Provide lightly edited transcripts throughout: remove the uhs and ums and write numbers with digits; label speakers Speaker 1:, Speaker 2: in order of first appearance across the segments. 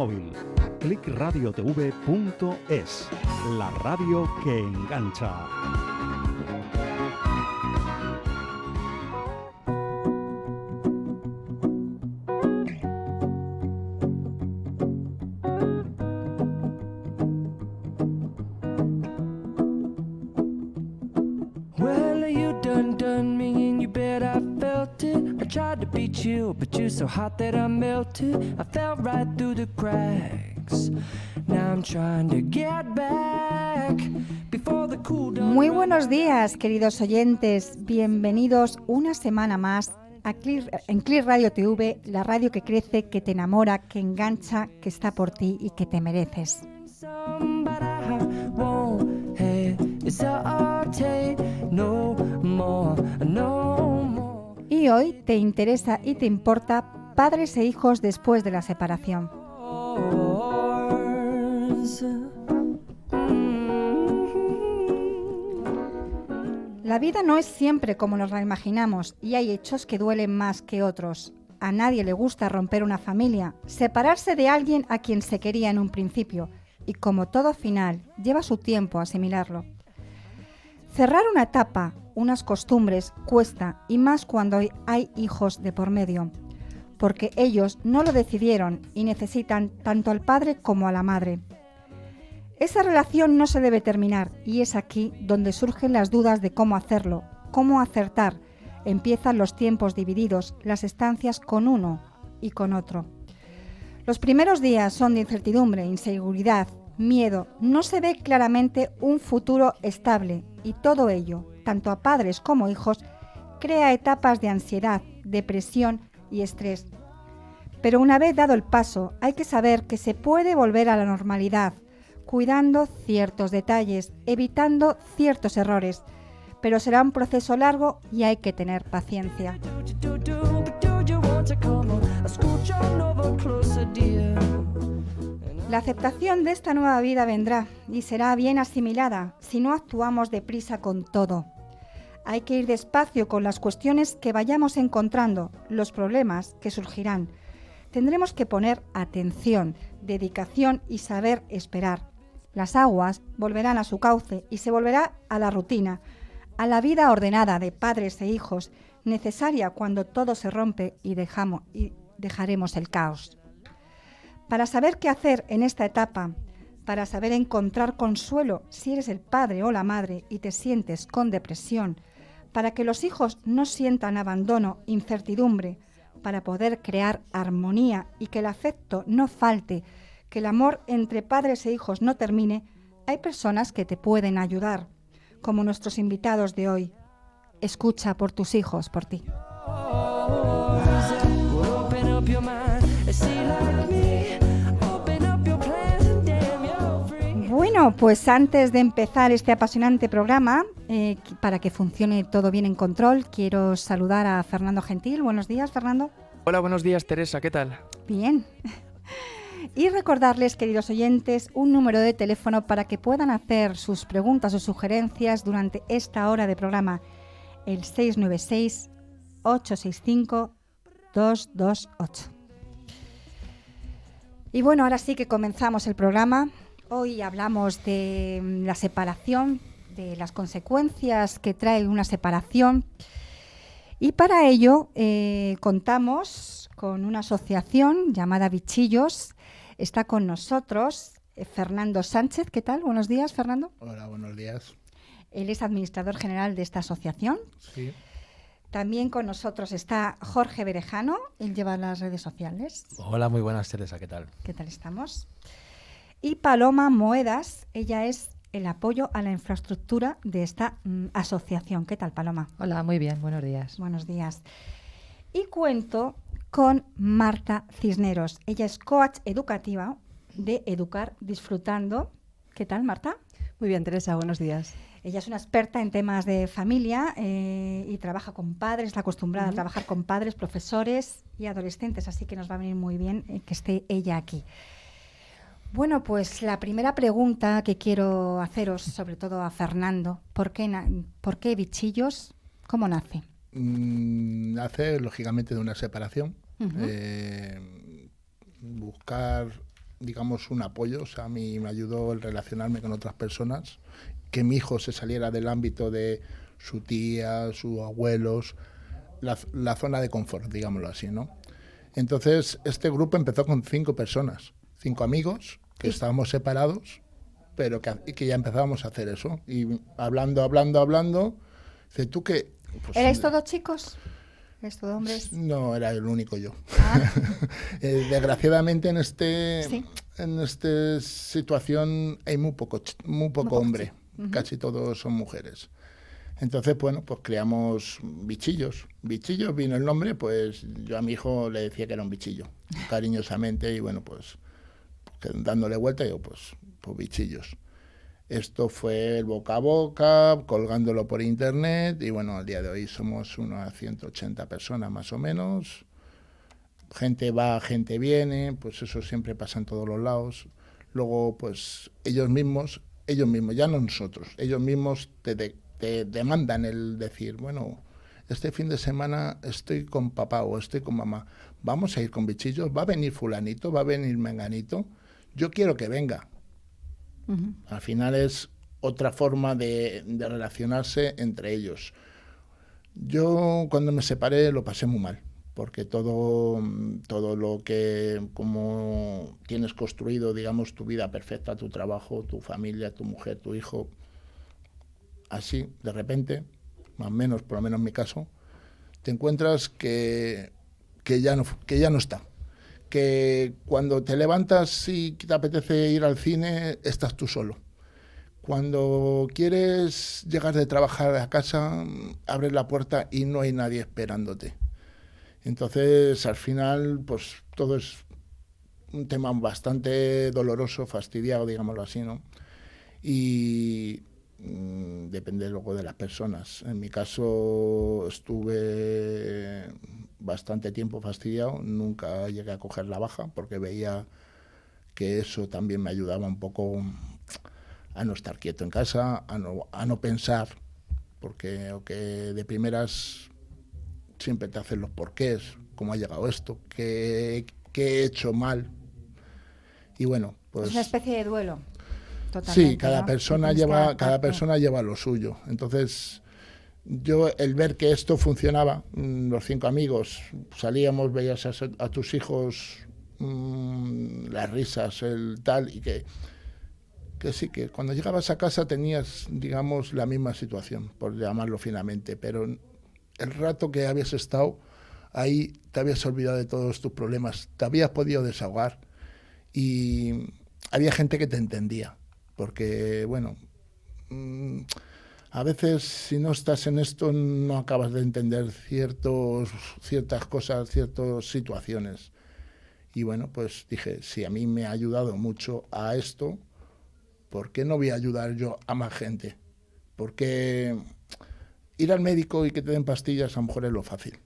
Speaker 1: móvil. clickradiotv.es, la radio que engancha.
Speaker 2: Well, you done me and you bet I felt it. I tried to beat you, but you're so hot that I melted. I fell right through the cracks. Now I'm trying to get back before the cool down.
Speaker 3: Muy buenos días, queridos oyentes. Bienvenidos una semana más a en Click Radio TV, la radio que crece, que te enamora, que engancha, que está por ti y que te mereces. Y hoy te interesa y te importa padres e hijos después de la separación. La vida no es siempre como nos la imaginamos y hay hechos que duelen más que otros. A nadie le gusta romper una familia, separarse de alguien a quien se quería en un principio y, como todo final, lleva su tiempo asimilarlo. Cerrar una etapa, unas costumbres, cuesta, y más cuando hay hijos de por medio, porque ellos no lo decidieron y necesitan tanto al padre como a la madre. Esa relación no se debe terminar y es aquí donde surgen las dudas de cómo hacerlo, cómo acertar. Empiezan los tiempos divididos, las estancias con uno y con otro. Los primeros días son de incertidumbre, inseguridad, miedo. No se ve claramente un futuro estable y todo ello, tanto a padres como hijos, crea etapas de ansiedad, depresión y estrés. Pero una vez dado el paso, hay que saber que se puede volver a la normalidad, cuidando ciertos detalles, evitando ciertos errores, pero será un proceso largo y hay que tener paciencia. La aceptación de esta nueva vida vendrá y será bien asimilada si no actuamos deprisa con todo. Hay que ir despacio con las cuestiones que vayamos encontrando, los problemas que surgirán. Tendremos que poner atención, dedicación y saber esperar. Las aguas volverán a su cauce y se volverá a la rutina, a la vida ordenada de padres e hijos, necesaria cuando todo se rompe y dejaremos el caos. Para saber qué hacer en esta etapa, para saber encontrar consuelo si eres el padre o la madre y te sientes con depresión, para que los hijos no sientan abandono, incertidumbre, para poder crear armonía y que el afecto no falte, que el amor entre padres e hijos no termine, hay personas que te pueden ayudar, como nuestros invitados de hoy. Escucha por tus hijos, por ti. Bueno, pues antes de empezar este apasionante programa, para que funcione todo bien en control, quiero saludar a Fernando Gentil. Buenos días, Fernando.
Speaker 4: Hola, buenos días, Teresa, ¿qué tal?
Speaker 3: Bien. Y recordarles, queridos oyentes, un número de teléfono para que puedan hacer sus preguntas o sugerencias durante esta hora de programa, el 696-865-228. Y bueno, ahora sí que comenzamos el programa. Hoy hablamos de la separación, de las consecuencias que trae una separación. Y para ello contamos con una asociación llamada Bichillos. Está con nosotros Fernando Sánchez. ¿Qué tal? Buenos días, Fernando.
Speaker 5: Hola, buenos días.
Speaker 3: Él es administrador general de esta asociación.
Speaker 5: Sí.
Speaker 3: También con nosotros está Jorge Berejano. Él lleva las redes sociales.
Speaker 6: Hola, muy buenas, Teresa. ¿Qué tal?
Speaker 3: ¿Qué tal estamos? Y Paloma Moedas. Ella es el apoyo a la infraestructura de esta asociación. ¿Qué tal, Paloma?
Speaker 7: Hola, muy bien. Buenos días.
Speaker 3: Buenos días. Y cuento con Marta Cisneros. Ella es coach educativa de Educar Disfrutando. ¿Qué tal, Marta?
Speaker 7: Muy bien, Teresa, buenos días.
Speaker 3: Ella es una experta en temas de familia y trabaja con padres, está acostumbrada a trabajar con padres, profesores y adolescentes, así que nos va a venir muy bien que esté ella aquí. Bueno, pues la primera pregunta que quiero haceros, sobre todo a Fernando, ¿por qué Bichillos? ¿Cómo nace?
Speaker 5: Nace, lógicamente, de una separación. Buscar digamos, un apoyo. O sea, a mí me ayudó el relacionarme con otras personas, que mi hijo se saliera del ámbito de su tía, sus abuelos, la zona de confort, digámoslo así, ¿no? Entonces, este grupo empezó con 5 personas, 5 amigos, que estábamos separados, pero que ya empezábamos a hacer eso. Y hablando, dice, ¿tú qué? Pues,
Speaker 3: ¿Erais todos chicos? ¿Erais todos hombres?
Speaker 5: No, era el único yo.
Speaker 3: Ah.
Speaker 5: Desgraciadamente en
Speaker 3: Sí.
Speaker 5: esta situación hay muy poco hombre,
Speaker 3: Ujú.
Speaker 5: casi todos son mujeres. Entonces, bueno, pues creamos bichillos. Bichillos vino el nombre, pues yo a mi hijo le decía que era un bichillo, cariñosamente, y bueno, pues dándole vuelta, digo, pues bichillos. Esto fue el boca a boca, colgándolo por internet, y bueno, al día de hoy somos unas 180 personas más o menos. Gente va, gente viene, pues eso siempre pasa en todos los lados. Luego, pues ellos mismos, ya no nosotros, ellos mismos te demandan el decir, bueno, este fin de semana estoy con papá o estoy con mamá, vamos a ir con bichillos, va a venir fulanito, va a venir menganito, yo quiero que venga.
Speaker 3: Ujú.
Speaker 5: Al final es otra forma de relacionarse entre ellos. Yo cuando me separé lo pasé muy mal, porque todo lo que como tienes construido, digamos, tu vida perfecta, tu trabajo, tu familia, tu mujer, tu hijo, así, de repente, más o menos, por lo menos en mi caso, te encuentras que ya no está. Que cuando te levantas y te apetece ir al cine, estás tú solo. Cuando quieres llegar de trabajar a casa, abres la puerta y no hay nadie esperándote. Entonces, al final, pues todo es un tema bastante doloroso, fastidiado, digámoslo así, ¿no? Y depende luego de las personas. En mi caso estuve bastante tiempo fastidiado, nunca llegué a coger la baja porque veía que eso también me ayudaba un poco a no estar quieto en casa, a no pensar, porque de primeras siempre te hacen los porqués, cómo ha llegado esto, qué he hecho mal. Y bueno, pues
Speaker 3: Es una especie de duelo. Totalmente,
Speaker 5: sí, cada
Speaker 3: ¿no?
Speaker 5: persona
Speaker 3: Y tienes que adaptarte.
Speaker 5: lleva lo suyo. Entonces, yo el ver que esto funcionaba, los 5 amigos, salíamos, veías a tus hijos, las risas, el tal, y que sí, que cuando llegabas a casa tenías, digamos, la misma situación, por llamarlo finamente, pero el rato que habías estado ahí te habías olvidado de todos tus problemas, te habías podido desahogar y había gente que te entendía. Porque, bueno, a veces si no estás en esto no acabas de entender ciertas cosas, ciertas situaciones. Y bueno, pues dije, si a mí me ha ayudado mucho a esto, ¿por qué no voy a ayudar yo a más gente? Porque ir al médico y que te den pastillas a lo mejor es lo fácil.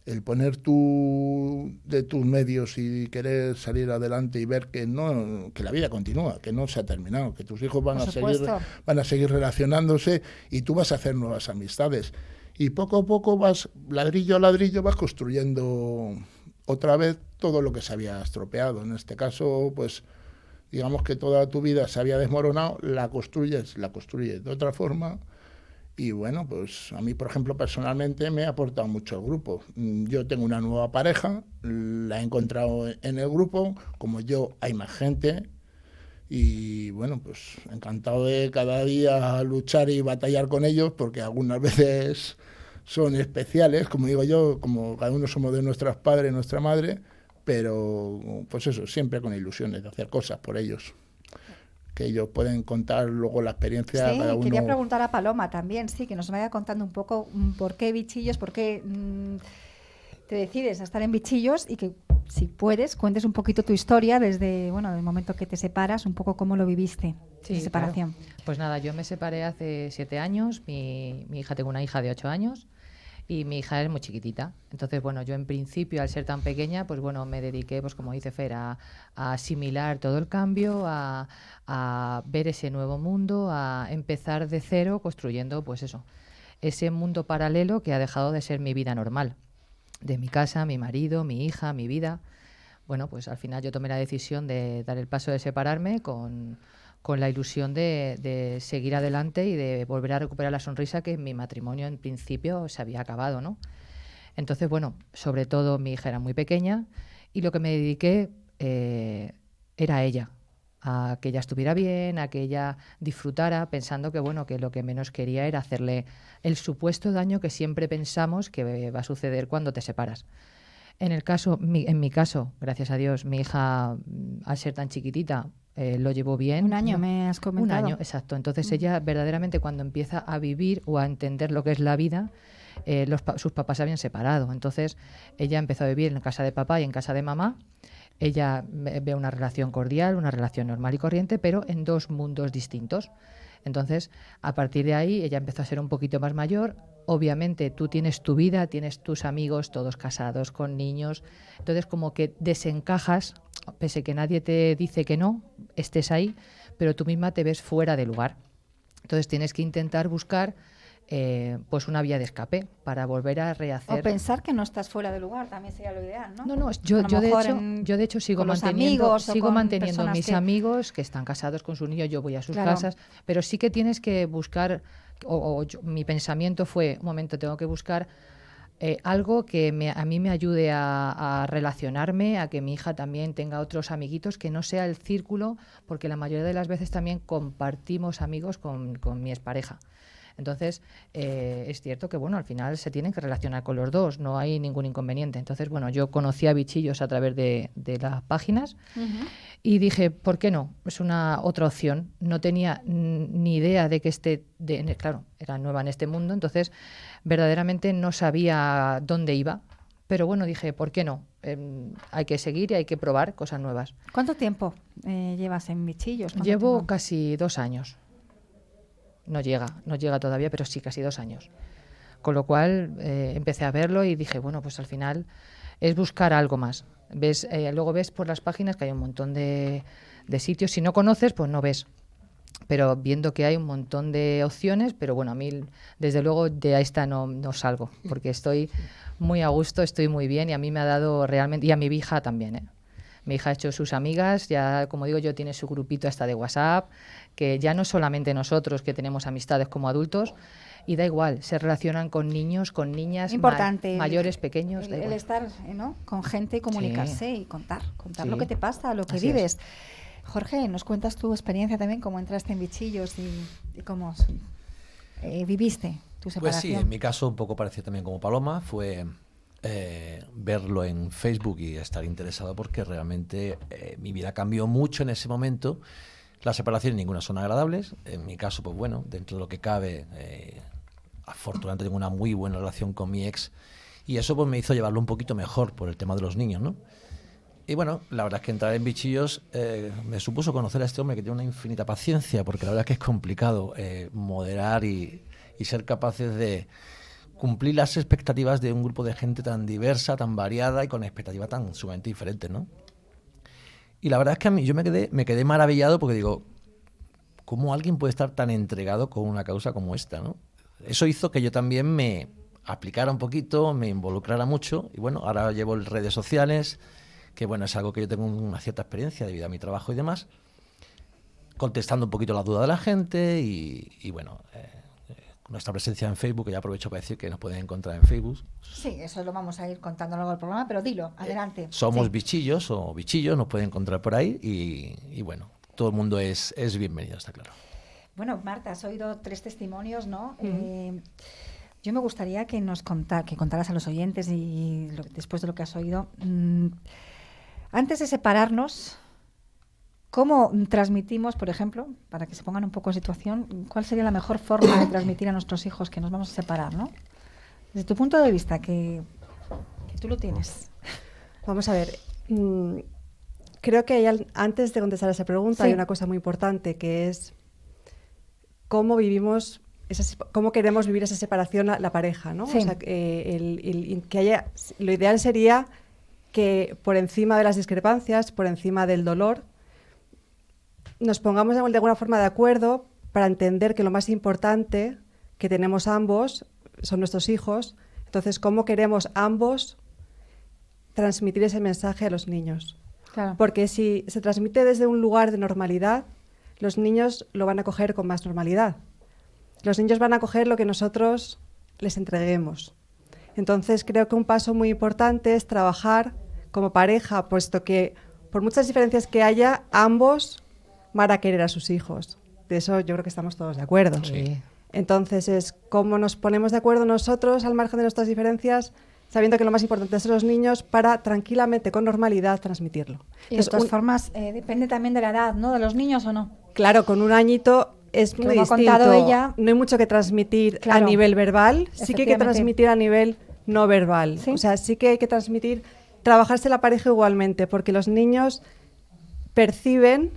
Speaker 5: El poner de tus medios y querer salir adelante y ver que la vida continúa, que no se ha terminado, que tus hijos van a seguir relacionándose y tú vas a hacer nuevas amistades. Y poco a poco ladrillo a ladrillo, vas construyendo otra vez todo lo que se había estropeado. En este caso, pues digamos que toda tu vida se había desmoronado, la construyes de otra forma. Y bueno, pues a mí, por ejemplo, personalmente me ha aportado mucho el grupo. Yo tengo una nueva pareja, la he encontrado en el grupo, como yo hay más gente y bueno, pues encantado de cada día luchar y batallar con ellos porque algunas veces son especiales, como digo yo, como cada uno somos de nuestros padres, nuestra madre, pero pues eso, siempre con ilusiones de hacer cosas por ellos. Que ellos pueden contar luego la experiencia
Speaker 3: Sí,
Speaker 5: cada uno.
Speaker 3: quería preguntar a Paloma también, sí, que nos vaya contando un poco por qué bichillos, por qué te decides a estar en bichillos y que, si puedes, cuentes un poquito tu historia desde, bueno, del momento que te separas, un poco cómo lo viviste, la separación.
Speaker 7: Claro. Pues nada, yo me separé hace 7 años, mi hija, tengo una hija de 8 años y mi hija es muy chiquitita. Entonces, bueno, yo en principio, al ser tan pequeña, pues bueno, me dediqué, pues como dice Fer, a asimilar todo el cambio, a ver ese nuevo mundo, a empezar de cero construyendo, pues eso, ese mundo paralelo que ha dejado de ser mi vida normal, de mi casa, mi marido, mi hija, mi vida. bueno, pues al final yo tomé la decisión de dar el paso de separarme con la ilusión de seguir adelante y de volver a recuperar la sonrisa que en mi matrimonio en principio se había acabado, ¿no? Entonces, bueno, sobre todo mi hija era muy pequeña y lo que me dediqué era a ella, a que ella estuviera bien, a que ella disfrutara, pensando que, bueno, que lo que menos quería era hacerle el supuesto daño que siempre pensamos que va a suceder cuando te separas. En mi caso, gracias a Dios, mi hija, al ser tan chiquitita, lo llevó bien.
Speaker 3: Un año me has comentado.
Speaker 7: Un año, exacto. Entonces ella verdaderamente cuando empieza a vivir o a entender lo que es la vida, sus papás se habían separado. Entonces ella empezó a vivir en casa de papá y en casa de mamá. Ella ve una relación cordial, una relación normal y corriente, pero en dos mundos distintos. Entonces, a partir de ahí, ella empezó a ser un poquito más mayor. Obviamente, tú tienes tu vida, tienes tus amigos, todos casados, con niños. Entonces, como que desencajas, pese que nadie te dice que no, estés ahí, pero tú misma te ves fuera de lugar. Entonces, tienes que intentar buscar pues una vía de escape para volver a rehacer.
Speaker 3: O pensar que no estás fuera de lugar, también sería lo ideal, ¿no?
Speaker 7: No, yo de hecho sigo manteniendo mis amigos que están casados con sus niños, yo voy a sus casas, pero sí que tienes que buscar, mi pensamiento fue, un momento, tengo que buscar algo que a mí me ayude a relacionarme, a que mi hija también tenga otros amiguitos, que no sea el círculo, porque la mayoría de las veces también compartimos amigos con mi expareja. Entonces, es cierto que, bueno, al final se tienen que relacionar con los dos, no hay ningún inconveniente. Entonces, bueno, yo conocí a Bichillos a través de las páginas y dije, ¿por qué no? Es una otra opción. No tenía ni idea de que claro, era nueva en este mundo, entonces verdaderamente no sabía dónde iba. Pero bueno, dije, ¿por qué no? Hay que seguir y hay que probar cosas nuevas.
Speaker 3: ¿Cuánto tiempo llevas en Bichillos?
Speaker 7: Llevo casi 2 años. No llega todavía, pero sí, casi 2 años. Con lo cual empecé a verlo y dije, bueno, pues al final es buscar algo más. Luego ves por las páginas que hay un montón de sitios. Si no conoces, pues no ves. Pero viendo que hay un montón de opciones, pero bueno, a mí desde luego de esta no salgo, porque estoy muy a gusto, estoy muy bien y a mí me ha dado realmente, y a mi hija también, Mi hija ha hecho sus amigas, ya como digo yo, tiene su grupito hasta de WhatsApp, que ya no solamente nosotros que tenemos amistades como adultos, y da igual, se relacionan con niños, con niñas, mayores, pequeños.
Speaker 3: El estar con gente y comunicarse y contar lo que te pasa, lo que
Speaker 7: Así
Speaker 3: vives. Jorge, ¿nos cuentas tu experiencia también, cómo entraste en Bichillos y cómo viviste tu separación?
Speaker 6: Pues sí, en mi caso un poco parecido también como Paloma, fue verlo en Facebook y estar interesado porque realmente mi vida cambió mucho en ese momento. Las separaciones ninguna son agradables. En mi caso, pues bueno, dentro de lo que cabe, afortunadamente tengo una muy buena relación con mi ex y eso pues me hizo llevarlo un poquito mejor por el tema de los niños, ¿no? Y bueno, la verdad es que entrar en Bichillos me supuso conocer a este hombre que tiene una infinita paciencia, porque la verdad es que es complicado moderar y ser capaces de cumplir las expectativas de un grupo de gente tan diversa, tan variada y con expectativas tan sumamente diferentes, ¿no? Y la verdad es que a mí yo me quedé maravillado porque digo, ¿cómo alguien puede estar tan entregado con una causa como esta, ¿no? Eso hizo que yo también me aplicara un poquito, me involucrara mucho y bueno, ahora llevo redes sociales, que bueno, es algo que yo tengo una cierta experiencia debido a mi trabajo y demás, contestando un poquito las dudas de la gente y bueno, nuestra presencia en Facebook, que ya aprovecho para decir que nos pueden encontrar en Facebook.
Speaker 3: Sí, eso lo vamos a ir contando a lo largo del programa, pero dilo, adelante.
Speaker 6: Somos Bichillos o Bichillos, nos pueden encontrar por ahí y bueno, todo el mundo es bienvenido, está claro.
Speaker 3: Bueno, Marta, has oído 3 testimonios, ¿no? Yo me gustaría que contaras a los oyentes y después de lo que has oído, antes de separarnos, ¿cómo transmitimos, por ejemplo, para que se pongan un poco en situación, cuál sería la mejor forma de transmitir a nuestros hijos que nos vamos a separar, ¿no? Desde tu punto de vista, que tú lo tienes.
Speaker 8: Vamos a ver, creo que antes de contestar a esa pregunta hay una cosa muy importante, que es cómo vivimos, cómo queremos vivir esa separación la pareja, ¿no?
Speaker 3: Sí.
Speaker 8: O sea, lo ideal sería que por encima de las discrepancias, por encima del dolor, nos pongamos de alguna forma de acuerdo para entender que lo más importante que tenemos ambos son nuestros hijos. Entonces, ¿cómo queremos ambos transmitir ese mensaje a los niños.
Speaker 3: Claro.
Speaker 8: Porque si se transmite desde un lugar de normalidad, los niños lo van a coger con más normalidad. Los niños van a coger lo que nosotros les entreguemos. Entonces creo que un paso muy importante es trabajar como pareja, puesto que por muchas diferencias que haya, ambos van a querer a sus hijos. De eso yo creo que estamos todos de acuerdo.
Speaker 7: Sí.
Speaker 8: Entonces es cómo nos ponemos de acuerdo nosotros al margen de nuestras diferencias, sabiendo que lo más importante son los niños, para tranquilamente, con normalidad, transmitirlo.
Speaker 3: Y de todas formas, depende también de la edad, ¿no? ¿De los niños o no?
Speaker 8: Claro, con un añito es muy
Speaker 3: Como ha
Speaker 8: distinto.
Speaker 3: contado ella,
Speaker 8: no hay mucho que transmitir
Speaker 3: claro,
Speaker 8: a nivel verbal, sí que hay que
Speaker 3: efectivamente.
Speaker 8: transmitir a nivel no verbal.
Speaker 3: ¿Sí?
Speaker 8: O sea, sí que hay que transmitir, trabajarse la pareja igualmente, porque los niños perciben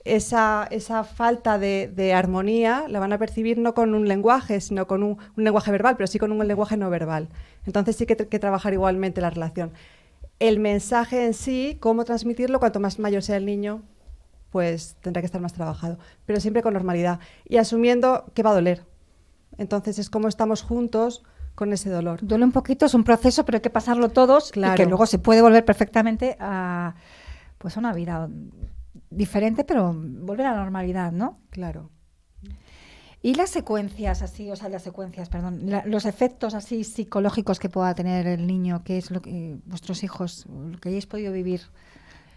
Speaker 8: esa falta de armonía, la van a percibir no con un lenguaje, sino con un lenguaje verbal, pero sí con un lenguaje no verbal. Entonces sí que hay que trabajar igualmente la relación. El mensaje en sí, cómo transmitirlo, cuanto más mayor sea el niño, pues tendrá que estar más trabajado, pero siempre con normalidad y asumiendo que va a doler. Entonces es como estamos juntos con ese dolor.
Speaker 3: duele un poquito, es un proceso, pero hay que pasarlo todos
Speaker 8: Claro.
Speaker 3: y que luego se puede volver perfectamente a pues a una vida diferente, pero volver a la normalidad, ¿no?
Speaker 8: Claro.
Speaker 3: Y las secuencias los efectos así psicológicos que pueda tener el niño, que es lo que vuestros hijos, lo que hayáis podido vivir.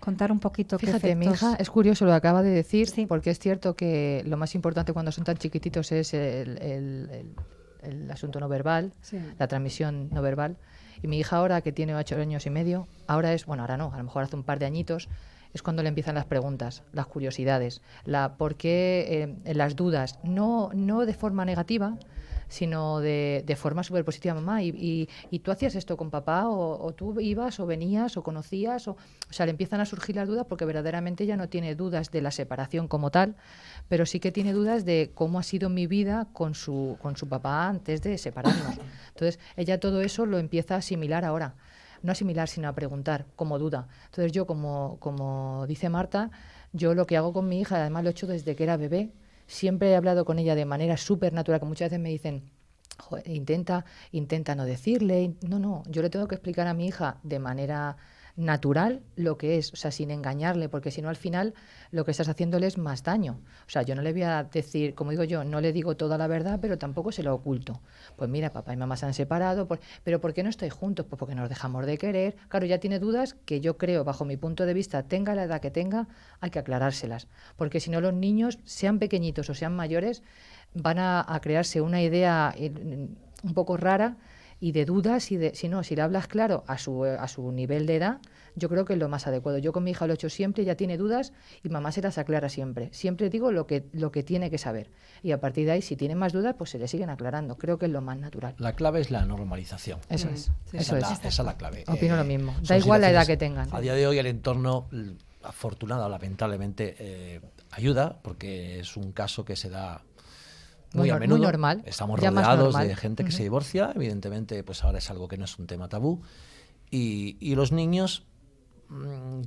Speaker 3: Contar un poquito qué
Speaker 7: Fíjate, mi
Speaker 3: efectos.
Speaker 7: hija, es curioso lo que acaba de decir,
Speaker 3: Sí.
Speaker 7: porque es cierto que lo más importante cuando son tan chiquititos es el asunto no verbal,
Speaker 8: Sí.
Speaker 7: la transmisión no verbal. Y mi hija ahora, que tiene 8 años y medio, ahora no, a lo mejor hace un par de añitos, es cuando le empiezan las preguntas, las curiosidades, por qué, las dudas, no de forma negativa, sino de forma súper positiva. Mamá, ¿y tú hacías esto con papá? ¿O tú ibas o venías o conocías? O sea, le empiezan a surgir las dudas porque verdaderamente ella no tiene dudas de la separación como tal, pero sí que tiene dudas de cómo ha sido mi vida con su papá antes de separarnos. Entonces, ella todo eso lo empieza a asimilar ahora. No asimilar, sino a preguntar, como duda. Entonces yo, como dice Marta, yo lo que hago con mi hija, además lo he hecho desde que era bebé, siempre he hablado con ella de manera súper natural, que muchas veces me dicen, "Joder, intenta no decirle". No, yo le tengo que explicar a mi hija de manera natural lo que es, o sea, sin engañarle, porque si no al final lo que estás haciéndole es más daño. O sea, yo no le voy a decir, como digo yo, no le digo toda la verdad, pero tampoco se lo oculto. Pues mira, papá y mamá se han separado, pero ¿por qué no estáis juntos? Pues porque nos dejamos de querer. Claro, ya tiene dudas que yo creo, bajo mi punto de vista, tenga la edad que tenga, hay que aclarárselas, porque si no los niños, sean pequeñitos o sean mayores, van a crearse una idea un poco rara y de dudas, si le hablas claro a su nivel de edad, yo creo que es lo más adecuado. Yo con mi hija lo he hecho siempre, ella tiene dudas y mamá se las aclara siempre. Siempre digo lo que tiene que saber. Y a partir de ahí, si tiene más dudas, pues se le siguen aclarando. Creo que es lo más natural.
Speaker 6: La clave es la normalización.
Speaker 7: Eso es.
Speaker 8: Sí,
Speaker 7: Eso es.
Speaker 6: Esa es la clave.
Speaker 7: Opino lo mismo. Da
Speaker 6: son
Speaker 7: igual la edad
Speaker 6: situaciones-
Speaker 7: que tengan.
Speaker 6: A día de hoy el entorno, afortunado o lamentablemente, ayuda, porque es un caso que se da muy a menudo.
Speaker 7: Muy normal.
Speaker 6: Estamos
Speaker 7: Ya más
Speaker 6: rodeados
Speaker 7: normal.
Speaker 6: de gente que
Speaker 7: Ujú.
Speaker 6: se divorcia. Evidentemente, pues ahora es algo que no es un tema tabú. Y los niños,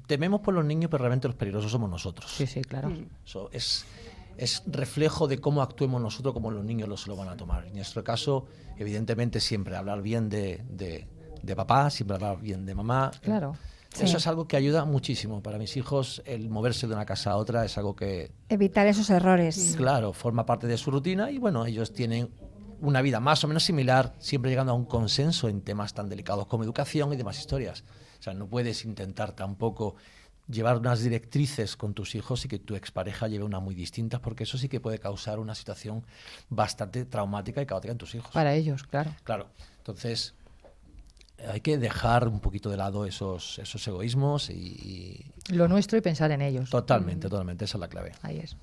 Speaker 6: tememos por los niños, pero realmente los peligrosos somos nosotros.
Speaker 7: Sí, claro.
Speaker 6: Eso es reflejo de cómo actuemos nosotros, como los niños se lo van a tomar. En nuestro caso, evidentemente, siempre hablar bien de papá, siempre hablar bien de mamá.
Speaker 7: Claro.
Speaker 6: Eso
Speaker 3: Sí.
Speaker 6: es algo que ayuda muchísimo. Para mis hijos, el moverse de una casa a otra es algo que,
Speaker 3: Evitar esos errores.
Speaker 6: claro, forma parte de su rutina y bueno, ellos tienen una vida más o menos similar, siempre llegando a un consenso en temas tan delicados como educación y demás historias. O sea, no puedes intentar tampoco llevar unas directrices con tus hijos y que tu expareja lleve unas muy distintas, porque eso sí que puede causar una situación bastante traumática y caótica en tus hijos.
Speaker 7: Para ellos, claro.
Speaker 6: Claro, entonces hay que dejar un poquito de lado esos egoísmos y
Speaker 7: Lo nuestro y pensar en ellos.
Speaker 6: totalmente, esa es la clave.
Speaker 7: Ahí es.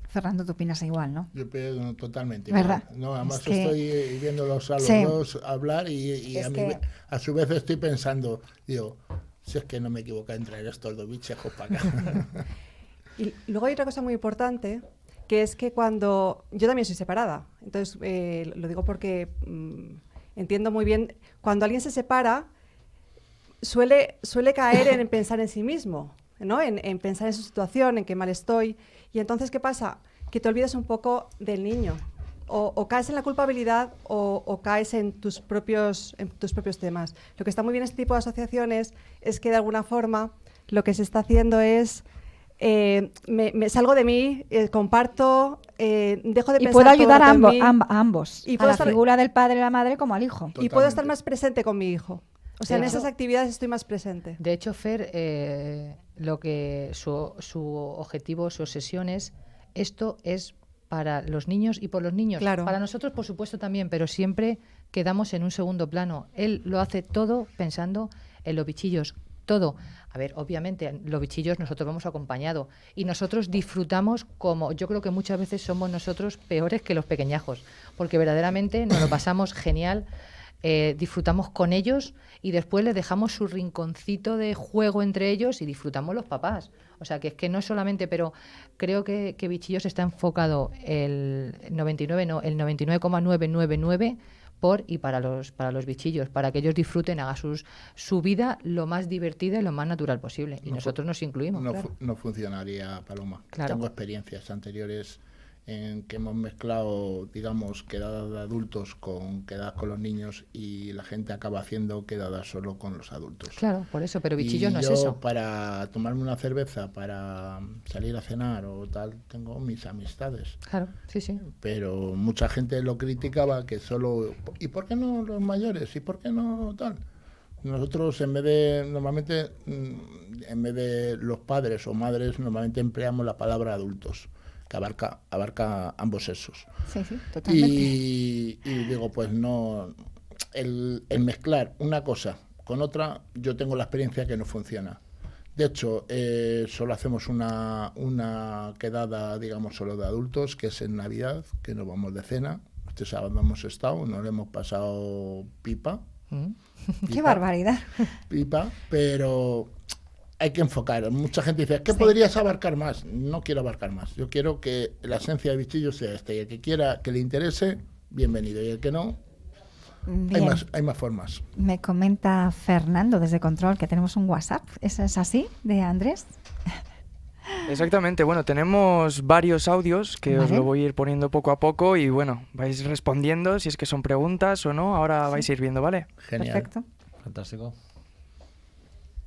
Speaker 3: Fernando, tú opinas igual, ¿no?
Speaker 5: Yo pienso totalmente.
Speaker 3: ¿Verdad?
Speaker 5: Igual. No, además
Speaker 3: Es que-
Speaker 5: estoy viéndolos a los
Speaker 3: Sí.
Speaker 5: dos hablar y
Speaker 3: Es
Speaker 5: a,
Speaker 3: que-
Speaker 5: a su vez estoy pensando, digo, si es que no me equivoco en traer estos dos bichejos para acá.
Speaker 8: Y luego hay otra cosa muy importante, que es que cuando... Yo también soy separada, entonces lo digo porque entiendo muy bien, cuando alguien se separa, suele caer en pensar en sí mismo, ¿no? En pensar en su situación, en qué mal estoy. Y entonces, ¿qué pasa? Que te olvidas un poco del niño. o caes en la culpabilidad o caes en tus propios temas. Lo que está muy bien en este tipo de asociaciones es que de alguna forma lo que se está haciendo es me salgo de mí, comparto, dejo de pensar.
Speaker 3: Y puedo ayudar
Speaker 8: todo
Speaker 3: a,
Speaker 8: en mí.
Speaker 3: a ambos,
Speaker 8: Y
Speaker 3: a
Speaker 8: puedo
Speaker 3: la
Speaker 8: estar-
Speaker 3: figura del padre y la madre como al hijo.
Speaker 8: Y puedo estar más presente con mi hijo. O sea, en
Speaker 7: De
Speaker 8: esas
Speaker 7: hecho-
Speaker 8: actividades estoy más presente.
Speaker 7: De hecho, Fer, lo que su objetivo, su obsesión es, esto es para los niños y por los niños.
Speaker 8: Claro.
Speaker 7: Para nosotros, por supuesto, también, pero siempre quedamos en un segundo plano. Él lo hace todo pensando en los bichillos, todo. A ver, obviamente, en los bichillos nosotros vamos acompañado y nosotros disfrutamos como, yo creo que muchas veces somos nosotros peores que los pequeñajos, porque verdaderamente nos lo pasamos genial. Disfrutamos con ellos y después les dejamos su rinconcito de juego entre ellos y disfrutamos los papás. O sea, que es que no es solamente, pero creo que Bichillos está enfocado el 99, no, el 99,999 por y para los bichillos, para que ellos disfruten, hagan su vida lo más divertida y lo más natural posible. Y nosotros nos incluimos, claro.
Speaker 5: No funcionaría, Paloma.
Speaker 7: Claro.
Speaker 5: Tengo experiencias anteriores en que hemos mezclado, digamos, quedadas de adultos con quedadas con los niños y la gente acaba haciendo quedadas solo con los adultos.
Speaker 7: Claro, por eso, pero Bichillos
Speaker 5: Y
Speaker 7: no es
Speaker 5: yo,
Speaker 7: eso.
Speaker 5: para tomarme una cerveza, para salir a cenar o tal, tengo mis amistades.
Speaker 7: Claro, sí, sí.
Speaker 5: Pero mucha gente lo criticaba que solo... ¿Y por qué no los mayores? ¿Y por qué no tal? Nosotros normalmente en vez de los padres o madres, normalmente empleamos la palabra adultos, que abarca ambos sexos.
Speaker 3: Sí, sí, totalmente.
Speaker 5: Y digo, pues no, el mezclar una cosa con otra, yo tengo la experiencia que no funciona. De hecho, solo hacemos una quedada, digamos, solo de adultos, que es en Navidad, que nos vamos de cena. Este sábado hemos estado, nos lo hemos pasado pipa.
Speaker 3: ¡Qué barbaridad!
Speaker 5: Pipa, pero hay que enfocar. Mucha gente dice, ¿qué podrías abarcar más? No quiero abarcar más. Yo quiero que la esencia de Bichillos sea esta. Y el que quiera, que le interese, bienvenido. Y el que no,
Speaker 3: Bien.
Speaker 5: hay más formas.
Speaker 3: Me comenta Fernando desde Control que tenemos un WhatsApp. ¿Eso es así, de Andrés?
Speaker 4: Exactamente, bueno, tenemos varios audios que os
Speaker 3: Vale.
Speaker 4: lo voy a ir poniendo poco a poco y bueno, vais respondiendo si es que son preguntas o no, ahora vais a ir viendo, ¿vale?
Speaker 5: Genial.
Speaker 3: Perfecto.
Speaker 6: Fantástico.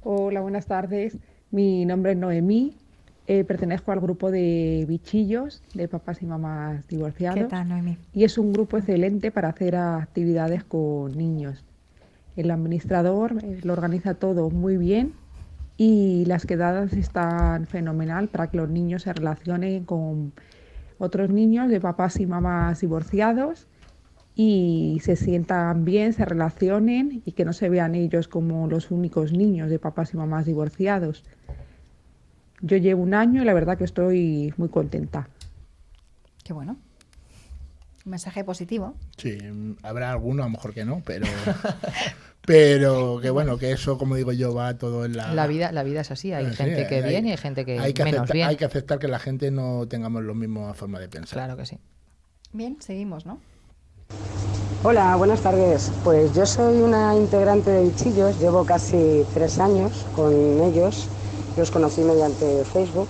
Speaker 9: Hola, buenas tardes. Mi nombre es Noemí. Pertenezco al grupo de Bichillos, de papás y mamás divorciados.
Speaker 3: ¿Qué tal, Noemí?
Speaker 9: Y es un grupo excelente para hacer actividades con niños. El administrador lo organiza todo muy bien y las quedadas están fenomenal para que los niños se relacionen con otros niños de papás y mamás divorciados y se sientan bien, se relacionen y que no se vean ellos como los únicos niños de papás y mamás divorciados. Yo llevo un año y la verdad que estoy muy contenta.
Speaker 3: Qué bueno. Un mensaje positivo.
Speaker 5: Sí, habrá alguno, a lo mejor que no, pero que bueno, que eso, como digo yo, va todo en
Speaker 7: La vida es así, hay
Speaker 5: Sí,
Speaker 7: gente que
Speaker 5: hay-
Speaker 7: bien y hay gente que
Speaker 5: hay que
Speaker 7: menos
Speaker 5: aceptar,
Speaker 7: bien.
Speaker 5: hay que aceptar que la gente no tengamos la misma forma de pensar.
Speaker 7: Claro que sí.
Speaker 3: Bien, seguimos, ¿no?
Speaker 10: Hola, buenas tardes. Pues yo soy una integrante de Bichillos, llevo casi 3 años con ellos, los conocí mediante Facebook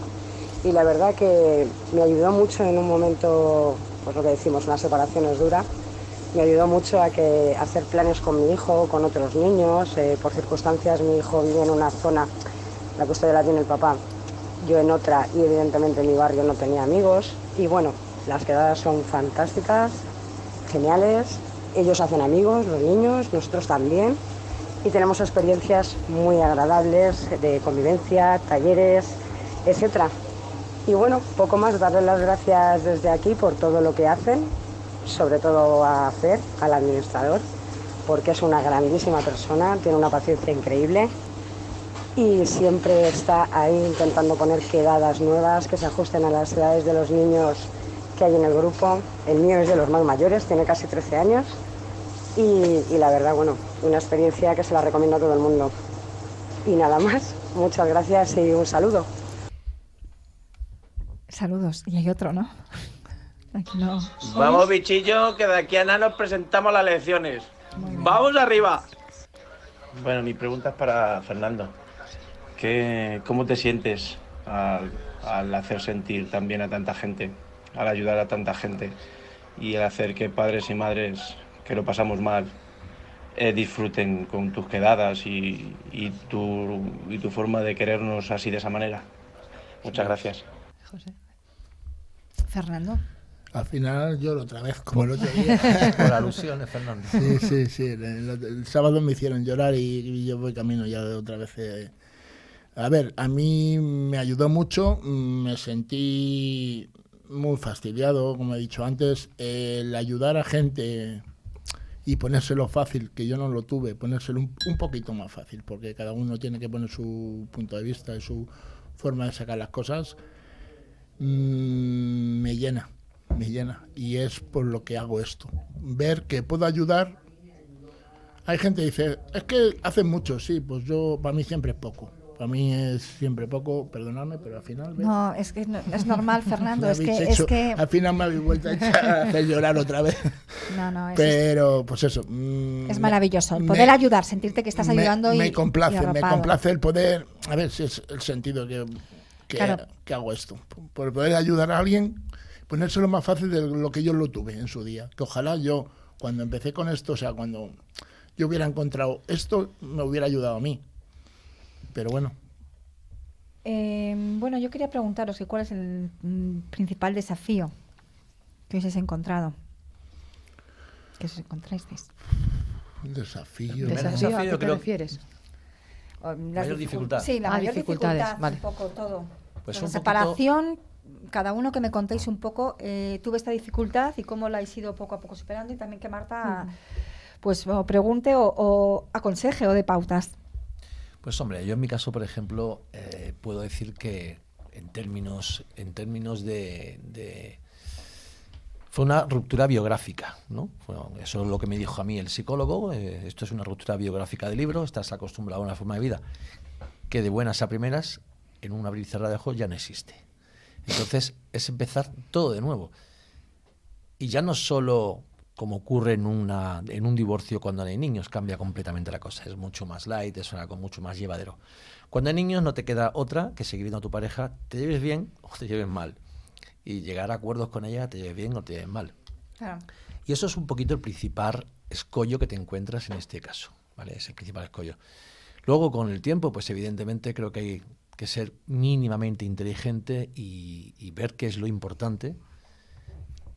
Speaker 10: y la verdad que me ayudó mucho en un momento, pues lo que decimos, una separación es dura, me ayudó mucho a hacer planes con mi hijo, con otros niños, por circunstancias mi hijo vivía en una zona, la custodia la tiene el papá, yo en otra y evidentemente en mi barrio no tenía amigos y bueno, las quedadas son fantásticas, geniales. Ellos hacen amigos, los niños, nosotros también, y tenemos experiencias muy agradables de convivencia, talleres, etcétera. Y bueno, poco más, darles las gracias desde aquí por todo lo que hacen, sobre todo a Fer, al administrador, porque es una grandísima persona, tiene una paciencia increíble y siempre está ahí intentando poner quedadas nuevas que se ajusten a las edades de los niños que hay en el grupo. El mío es de los más mayores, tiene casi 13 años y la verdad, bueno, una experiencia que se la recomiendo a todo el mundo. Y nada más, muchas gracias y un saludo.
Speaker 3: Saludos. Y hay otro, ¿no? Aquí no.
Speaker 11: Vamos, bichillo, que de aquí a nada nos presentamos las elecciones. ¡Vamos arriba! Bueno, mi pregunta es para Fernando. ¿Cómo te sientes al hacer sentir tan bien a tanta gente, al ayudar a tanta gente? y el hacer que padres y madres que lo pasamos mal disfruten con tus quedadas y tu forma de querernos así de esa manera. Muchas gracias.
Speaker 7: José.
Speaker 3: Fernando.
Speaker 5: Al final lloro otra vez, como el otro día.
Speaker 6: Por alusiones, Fernando.
Speaker 5: Sí. El sábado me hicieron llorar y yo voy camino ya de otra vez. A ver, a mí me ayudó mucho, me sentí muy fastidiado, como he dicho antes, el ayudar a gente y ponérselo fácil, que yo no lo tuve, ponérselo un poquito más fácil, porque cada uno tiene que poner su punto de vista y su forma de sacar las cosas, me llena, y es por lo que hago esto, ver que puedo ayudar. Hay gente que dice, es que hacen mucho, sí, pues yo, para mí siempre es poco. Para mí es siempre poco, perdonadme, pero al final... ¿ves?
Speaker 3: No, es que no, es normal, Fernando, es que...
Speaker 5: Al final me habéis vuelto a hacer llorar otra vez.
Speaker 3: No,
Speaker 5: pero, pues eso...
Speaker 3: es maravilloso, el poder ayudar, sentirte que estás ayudando
Speaker 5: me complace el poder... A ver si es el sentido que hago esto. Por poder ayudar a alguien, ponérselo más fácil de lo que yo lo tuve en su día. Que ojalá yo, cuando empecé con esto, o sea, cuando yo hubiera encontrado esto, me hubiera ayudado a mí. Pero bueno.
Speaker 3: Bueno, yo quería preguntaros que cuál es el principal desafío que os habéis encontrado. ¿Qué os encontrasteis?
Speaker 5: Un desafío.
Speaker 7: ¿Desafío a qué te refieres?
Speaker 6: Mayor dificultad.
Speaker 3: Sí, la mayor dificultad,
Speaker 7: vale.
Speaker 3: Un poco todo.
Speaker 6: Pues
Speaker 3: la separación, cada uno que me contéis un poco, tuve esta dificultad y cómo la he ido poco a poco superando, y también que Marta pues o pregunte o aconseje o dé pautas.
Speaker 6: Pues hombre, yo en mi caso, por ejemplo, puedo decir que en términos de fue una ruptura biográfica, ¿no? Bueno, eso es lo que me dijo a mí el psicólogo. Esto es una ruptura biográfica de libro. Estás acostumbrado a una forma de vida que de buenas a primeras, en un abrir y cerrar de ojos, ya no existe. Entonces es empezar todo de nuevo. Y ya no solo como ocurre en un divorcio cuando no hay niños, cambia completamente la cosa. Es mucho más light, es algo mucho más llevadero. Cuando hay niños no te queda otra que seguir viendo a tu pareja, te lleves bien o te lleves mal. Y llegar a acuerdos con ella, te lleves bien o te lleves mal.
Speaker 3: Claro.
Speaker 6: Y eso es un poquito el principal escollo que te encuentras en este caso, ¿vale? Es el principal escollo. Luego, con el tiempo, pues evidentemente creo que hay que ser mínimamente inteligente y ver qué es lo importante.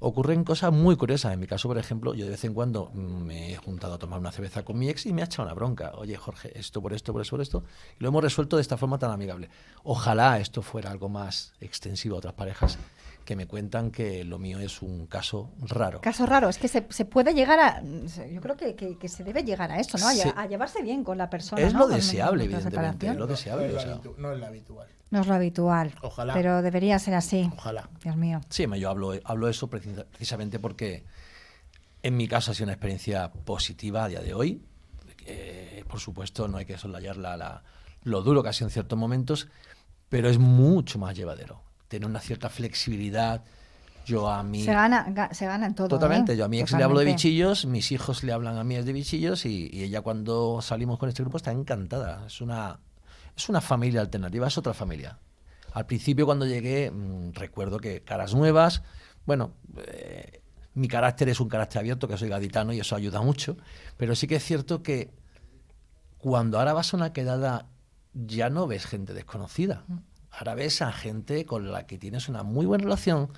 Speaker 6: Ocurren cosas muy curiosas. En mi caso, por ejemplo, yo de vez en cuando me he juntado a tomar una cerveza con mi ex y me ha echado una bronca. Oye, Jorge, esto por esto, por eso, por esto. Y lo hemos resuelto de esta forma tan amigable. Ojalá esto fuera algo más extensivo a otras parejas que me cuentan que lo mío es un caso raro.
Speaker 3: Caso raro, es que se puede llegar a... Yo creo que se debe llegar a esto, ¿no? A llevarse bien con la persona.
Speaker 6: Es
Speaker 3: ¿no?
Speaker 6: lo deseable, evidentemente. Es lo deseable.
Speaker 5: No es lo habitual.
Speaker 3: No es lo habitual.
Speaker 5: Ojalá.
Speaker 3: Pero debería ser así.
Speaker 5: Ojalá.
Speaker 3: Dios mío.
Speaker 6: Sí, yo hablo eso precisamente porque en mi caso ha sido una experiencia positiva a día de hoy. Por supuesto, no hay que soslayar lo duro que ha sido en ciertos momentos, pero es mucho más llevadero. Tener una cierta flexibilidad. Yo a mí...
Speaker 3: Se gana en todo.
Speaker 6: Totalmente. Yo a mi ex le hablo de
Speaker 3: Totalmente.
Speaker 6: bichillos, mis hijos le hablan a mí de bichillos y ella cuando salimos con este grupo está encantada. Es una familia alternativa, es otra familia. Al principio cuando llegué recuerdo que caras nuevas, bueno, mi carácter es un carácter abierto, que soy gaditano y eso ayuda mucho, pero sí que es cierto que cuando ahora vas a una quedada ya no ves gente desconocida. Ahora ves a gente con la que tienes una muy buena relación,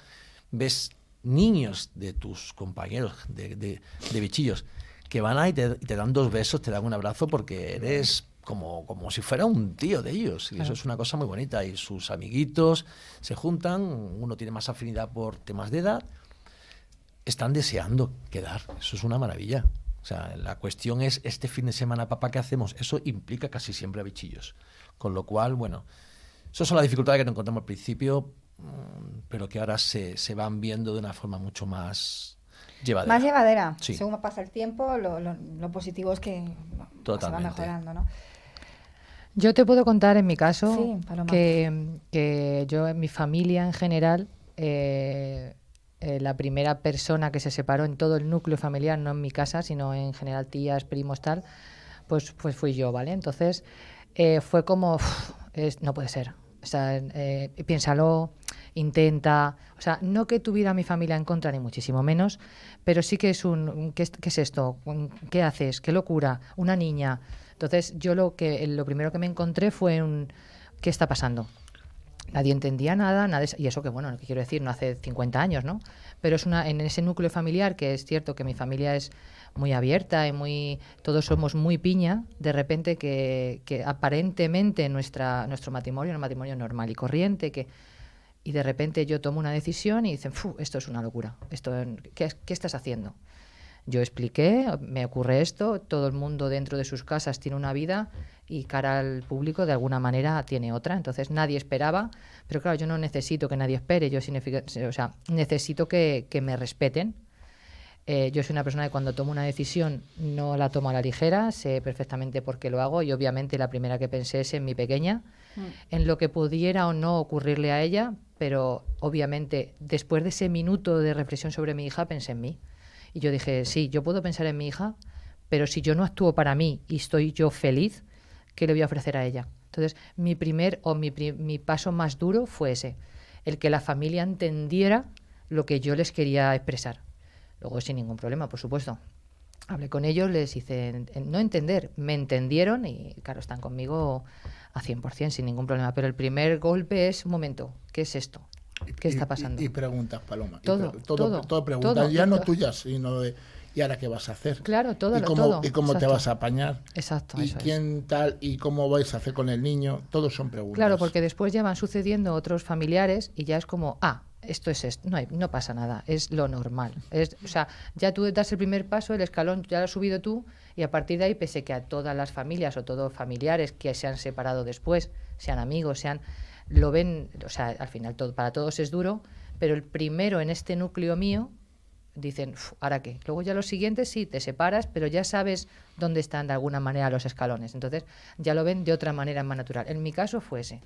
Speaker 6: ves niños de tus compañeros de bichillos que van ahí y te dan 2 besos, te dan un abrazo porque eres como si fuera un tío de ellos. Y eso es una cosa muy bonita. Y sus amiguitos se juntan, uno tiene más afinidad por temas de edad, están deseando quedar. Eso es una maravilla. O sea, la cuestión es, este fin de semana, papá, ¿qué hacemos? Eso implica casi siempre a bichillos. Con lo cual, bueno, eso son las dificultades que nos encontramos al principio, pero que ahora se van viendo de una forma mucho más llevadera.
Speaker 3: Más llevadera.
Speaker 6: Sí.
Speaker 3: Según pasa el tiempo, lo positivo es que se va mejorando, ¿no?
Speaker 7: Yo te puedo contar en mi caso
Speaker 3: Sí, Paloma.
Speaker 7: que yo en mi familia en general, la primera persona que se separó en todo el núcleo familiar, no en mi casa, sino en general tías, primos, tal, pues fui yo, ¿vale? Entonces fue como, no puede ser. O sea, piénsalo, intenta... O sea, no que tuviera a mi familia en contra, ni muchísimo menos, pero sí que es ¿qué es esto? ¿Qué haces? ¿Qué locura? Una niña. Entonces, yo lo primero que me encontré fue ¿qué está pasando? Nadie entendía nada, y eso que, bueno, lo que quiero decir, no hace 50 años, ¿no? Pero en ese núcleo familiar, que es cierto que mi familia es muy abierta y todos somos muy piña, de repente que aparentemente nuestro matrimonio era un matrimonio normal y corriente, y de repente yo tomo una decisión y dicen, esto es una locura, ¿qué estás haciendo? Yo expliqué, me ocurre esto, todo el mundo dentro de sus casas tiene una vida y cara al público de alguna manera tiene otra, entonces nadie esperaba, pero claro, yo no necesito que nadie espere, necesito que me respeten. Yo soy una persona que cuando tomo una decisión no la tomo a la ligera, sé perfectamente por qué lo hago y obviamente la primera que pensé es en mi pequeña, en lo que pudiera o no ocurrirle a ella, pero obviamente después de ese minuto de reflexión sobre mi hija pensé en mí. Y yo dije, sí, yo puedo pensar en mi hija, pero si yo no actúo para mí y estoy yo feliz, ¿qué le voy a ofrecer a ella? Entonces, mi paso más duro fue ese, el que la familia entendiera lo que yo les quería expresar. Luego, sin ningún problema, por supuesto. Hablé con ellos, les hice no entender, me entendieron y, claro, están conmigo a 100%, sin ningún problema. Pero el primer golpe es, un momento, ¿qué es esto? ¿Qué está pasando?
Speaker 5: Y preguntas, Paloma.
Speaker 7: Todo
Speaker 5: preguntas,
Speaker 7: todo,
Speaker 5: ya no tuyas, sino de ¿y ahora qué vas a hacer?
Speaker 7: Claro, todo.
Speaker 5: ¿Y cómo te vas a apañar?
Speaker 7: Exacto.
Speaker 5: ¿Y quién tal? ¿Y cómo vais a hacer con el niño? Todos son preguntas.
Speaker 7: Claro, porque después ya van sucediendo otros familiares y ya es como, esto es esto, no pasa nada, es lo normal. O sea, ya tú das el primer paso, el escalón ya lo has subido tú y a partir de ahí, pese que a todas las familias o todos familiares que se han separado después, sean amigos, lo ven, o sea, al final para todos es duro, pero el primero en este núcleo mío dicen, ¿ahora qué? Luego ya los siguientes sí, te separas, pero ya sabes dónde están de alguna manera los escalones. Entonces ya lo ven de otra manera más natural. En mi caso fue ese,